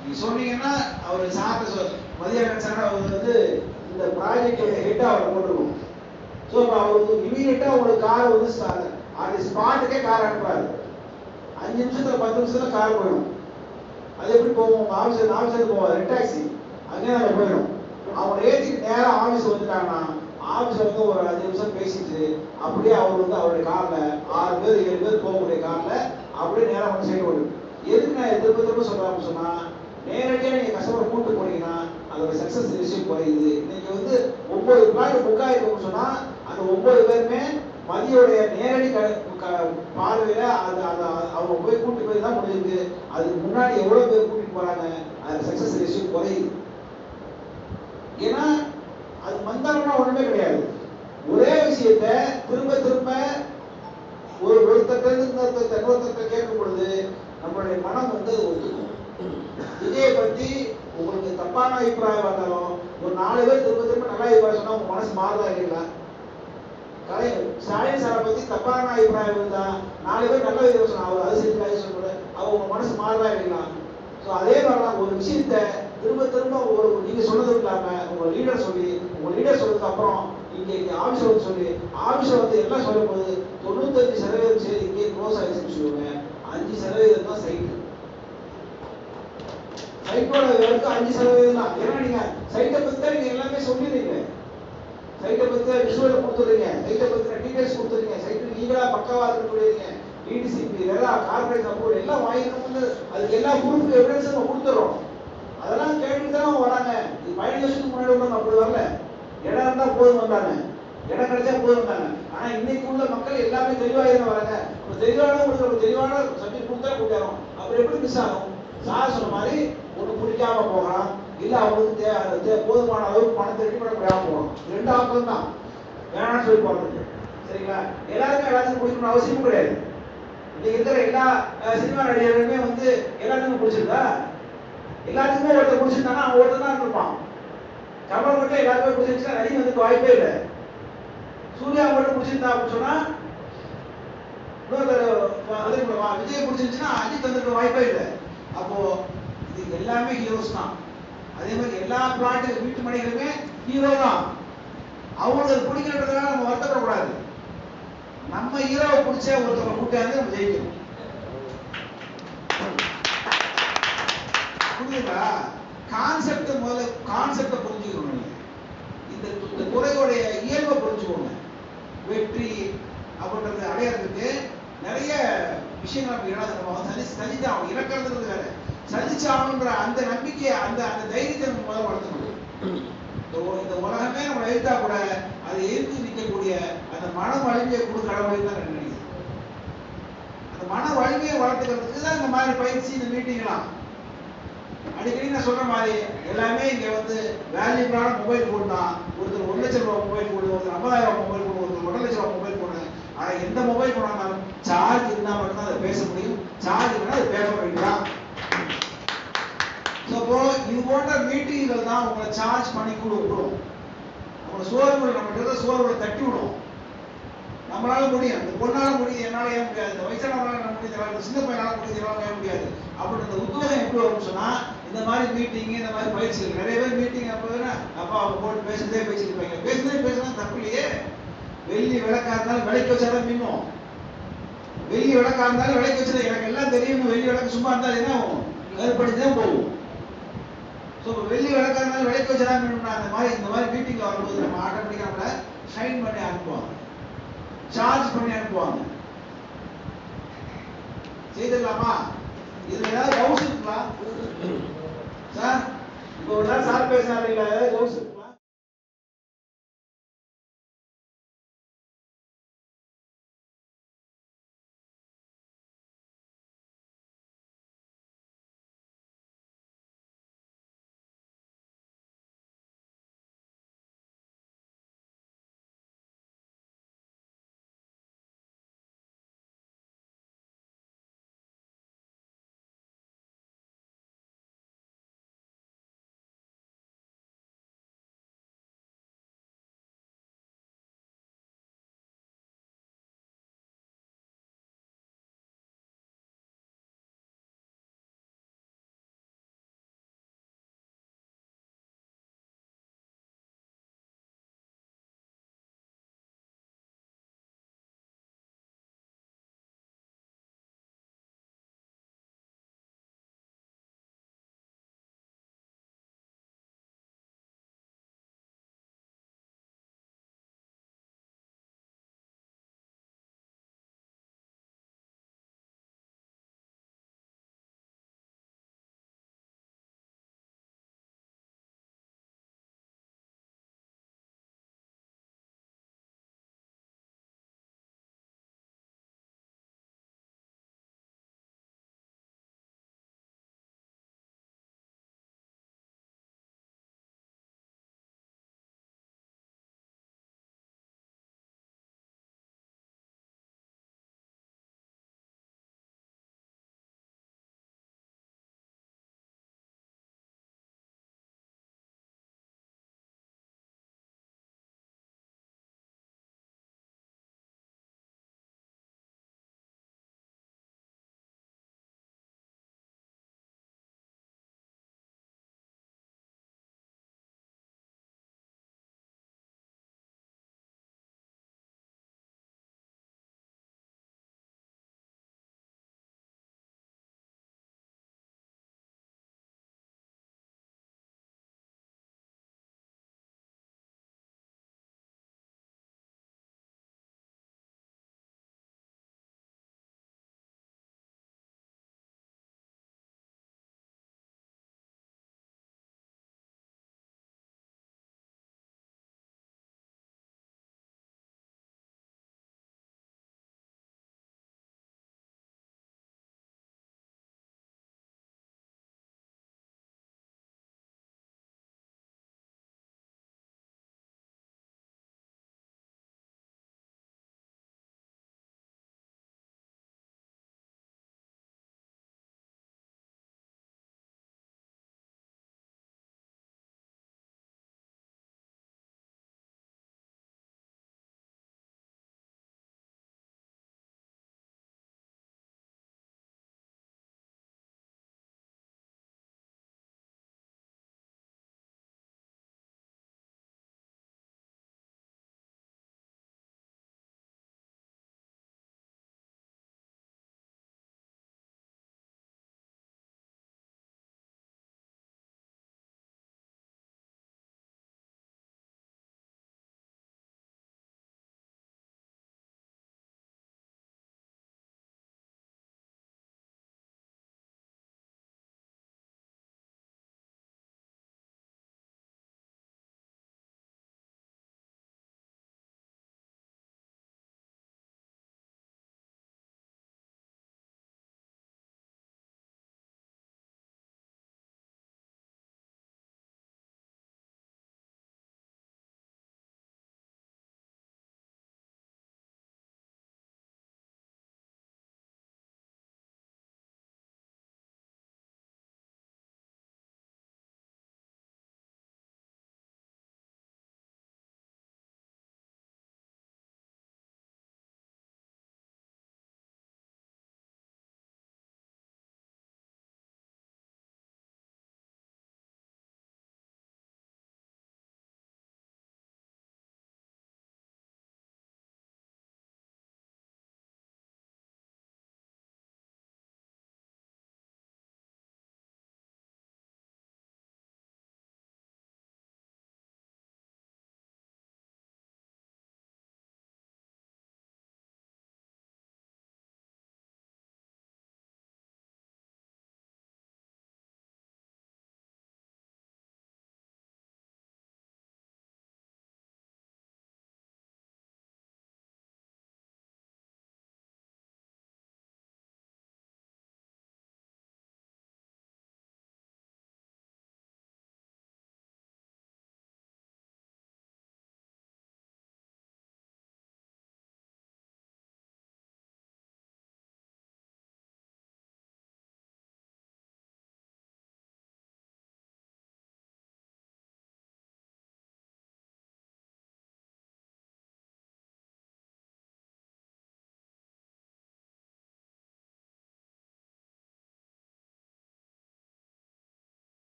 நீங்க சொன்னீங்கன்னா அவர் சாப்பிட்டு மதியான சார் அவர் வந்து இந்த ப்ராஜெக்ட் ஹெட் அவர் போட்டுருக்கோம். ஸோ அவருக்கு இமீடியட்டா ஒரு கார் வந்து அது ஸ்பாட்டுக்கே கார் அனுப்புறாரு. 5 நிமிஷத்துல 10 நிமிஷத்துல கார் போயிடும். அது எப்படி போவோம்? ஆஃபீஸர் போவோம், ரெட் டாக்ஸி அங்கே நம்ம போயிடும். அவங்க ஏற்றிட்டு நேரம் ஆஃபீஸ் வந்துட்டாங்கன்னா ஆஃபீஸ் வந்து ஒரு 5 நிமிஷம் பேசிட்டு அப்படியே அவர் வந்து அவருடைய காரில் 6 பேர் 7 பேர் போகக்கூடிய காரில் அப்படியே நேரம் வந்து சைடு ஓடும். எதுக்கு நான் திரும்ப சொல்றான்னு சொன்னா நேரடியாக நீங்க கஸ்டமர் கூட்டு போனீங்கன்னா அதோட சக்சஸ் ரேஷியோ குறையுது. இன்னைக்கு வந்து 9 பிளாட் புக் ஆயிருக்கும்னு சொன்னா அந்த 9 பேருமே மதியோடைய நேரடி பார்வையில அவங்க போய் கூட்டி போய் தான் முடிஞ்சிருக்கு. அதுக்கு முன்னாடி எவ்வளவு பேர் கூட்டிட்டு போறாங்க, அது சக்சஸ் ரேஷியோ குறையுது. ஏன்னா அது மந்தரம்னா ஒண்ணுமே கிடையாது. ஒரே விஷயத்த திரும்ப திரும்ப ஒருத்தர் கேட்கும் பொழுது நம்மளுடைய மனம் வந்து ஒத்துக்கும். விஜயை பத்தி உங்களுக்கு தப்பான அபிப்பிராயம் வந்தாலும் ஒரு 4 பேர் திரும்ப திரும்ப நல்ல அபிப்பிராயம் சொன்னா உங்க மனசு மாறுதா இல்லைங்களா? ஸ்டாலின் சாரை பத்தி தப்பான அபிப்பிராயம் இருந்தா 4 பேர் நல்ல விதம் சொன்னா அவர் அது செஞ்சு சொல்ற அவங்க உங்க மனசு மாறுதா இல்லைங்களா? ஸோ அதே மாதிரிதான் ஒரு விஷயத்த திரும்ப திரும்ப நீங்க சொன்னது இல்லாம உங்க லீடர் சொல்றதுக்கு அப்புறம் இங்க ஆபீஸ் வந்து சொல்லி ஆபீஸ் வந்து எல்லாம் சொல்லும் போது 95% சரி இங்கே க்ளோஸ் ஆயிடுச்சுன்னு சொல்லுவாங்க. 5% தான் சைட்டோட வேலைக்கு 5% தான். ஏன்னா நீங்க சைட்டை பத்தி தான் நீங்க எல்லாமே சொல்லிடுறீங்க. சைட்டை பத்தி விஷுவல் கொடுத்துறீங்க, சைட்டை பத்தின டீடைல்ஸ் கொடுத்துறீங்க, சைட்டு நீங்களா பக்காவா சொல்லிடுறீங்க. டிடிசிபி எல்லாம் கார்பரேட் சப்போர்ட் எல்லாம் வாங்கிட்டு அதுக்கு எல்லா ப்ரூஃப் எவிடன்ஸ் நம்ம கொடுத்துறோம். அதெல்லாம் கேட்டுட்டு தான் வராங்க. இது 15 வருஷத்துக்கு முன்னாடி உள்ளவங்க அப்படி வரல. இடம் இருந்தா போதும் வந்தாங்க, இடம் கிடைச்சா போதும் வந்தாங்க. ஆனா இன்னைக்கு உள்ள மக்கள் எல்லாமே தெளிவாக வராங்க. தெளிவானவங்களுக்கு தெளிவான சப்ஜெக்ட் கொடுத்தா கொடுத்தாரோம். அப்புறம் எப்படி மிஸ் ஆகும்? சார் சொன்ன மாதிரி ஒண்ணு பிடிக்காம போகலாம், இல்ல அவங்களுக்கு போதுமான அளவுக்கு பணத்தை ரெடி பண்ண முடியாம போகலாம். 2 ஆப்ஷன் தான் வேணாம்னு சொல்லி போறது. சரிங்களா? எல்லாருக்கும் எல்லாத்துக்கும் பிடிக்கணும்னு அவசியமும் கிடையாது. இன்னைக்கு இருக்கிற எல்லா சினிமா நடிகர்களுமே வந்து எல்லாத்துக்கும் பிடிச்சிருக்கா? எல்லாத்துக்குமே ஒருத்தர் பிடிச்சிருந்தாங்கன்னா அவன் ஒருத்தர் தான் இருப்பான். கமல் மட்டும் எல்லாருமே பிடிச்சிருச்சுன்னா நடிகை வந்து வாய்ப்பே இல்லை. சூர்யா மட்டும் பிடிச்சிருந்தா அப்படின்னு சொன்னா விஜய் பிடிச்சிருச்சுன்னா அஜித் வந்துருக்க வாய்ப்பே இல்லை. அப்போ இது எல்லாமே ஹீரோஸ் தான். அதே மாதிரி எல்லா பிளாட் வீட்டு மனைகளுமே ஹீரோ தான். அவங்களுக்கு பிடிக்கிறதுனால நம்ம வருத்தப்படக்கூடாது. நம்ம ஹீரோவை பிடிச்ச ஒருத்தவங்க கூட்டியாந்து நம்ம ஜெயிக்கணும். புரியுதா? கான்செப்டை புரிஞ்சுக்கணும். நீங்க இந்த துறையோடைய இயல்பை புரிஞ்சுக்கோங்க. வெற்றி அப்படின்றது அடையாளத்துக்கு நிறைய விஷயங்கள் நம்ம சந்தித்தான். இலக்கணத்துக்கு வேற சதிச்சாகணுன்ற அந்த நம்பிக்கையை அந்த அந்த தைரியத்தை நம்ம முதல்ல வளர்த்தணும். இந்த உலகமே நம்ம எழுத்தா கூட அதை எதிர்த்து நிற்கக்கூடிய அந்த மன வலிமையை கொடு கடவுளையும் தான் நினைக்கிறேன். அந்த மன வலிமையை வளர்த்துக்கிறதுக்கு தான் இந்த மாதிரி பயிற்சி, இந்த மீட்டிங்லாம். அடிக்கடி நான் சொல்ற மாதிரி எல்லாமே இங்க வந்து வேல்யூபிளான மொபைல் போன் தான். ஒருத்தர் 1 லட்சம் ரூபாய் மொபைல் போடு, ஒருத்தர் 50,000 மொபைல் போடு, ஒருத்தர் 1 லட்சம் ரூபாய் மொபைல் போடு. ஆனா எந்த மொபைல் போனா இருந்தாலும் சார்ஜ் இருந்தா மட்டும்தான் அதை பேச முடியும். சார்ஜ் இல்லைன்னா அது பேச வேண்டியதான். அப்போ இது போன்ற மீட்டிங்கள் தான் உங்களை சார்ஜ் பண்ணி கொடுக்கும். நம்ம சோர்வுகள் நம்ம சோர்வுகளை தட்டி விடும். நம்மளால முடியும், இந்த பொண்ணால முடியுது, என்னால ஏன் முடியாது, இந்த வயசானவங்களால முடியுது, இந்த சின்ன பையனால முடியுது, என்னால ஏன் முடியாது அப்படின்னு அந்த உத்வேகம் எப்படி வரும்னு சொன்னா இந்த மாதிரி மீட்டிங், இந்த மாதிரி பயிற்சிகள். நிறைய பேர் மீட்டிங் அப்பா அவங்க போட்டு பேசுறதே பேசிருப்பாங்க. பேசுனா தப்பு இல்லையே. வெள்ளி விளக்கா இருந்தாலும் விலைக்கு வச்சாதான் மின்னும். வெள்ளி விளக்கா இருந்தாலும் விலைக்கு வச்சது எனக்கு எல்லாம் தெரியும். வெள்ளி விளக்கு சும்மா இருந்தாலும் என்ன ஆகும், கருப்படிதான் போகும். வெள்ளி விளக்கா இருந்தாலும் விலைக்கு வச்சாதான் மின்னும்னா அந்த மாதிரி இந்த மாதிரி மீட்டிங்ல வரும்போது நம்ம ஆட்டோமேட்டிக்கா நம்மள ஷைன் பண்ணி அனுப்புவாங்க, சார்ஜ் பண்ணி அனுப்புவாங்க. செய்திடலாமா? இதுல ஏதாவது டவுட்ஸ் இருக்குங்களா சார்? இப்போ ஒரு நாள் சார் பேசினாரு இல்ல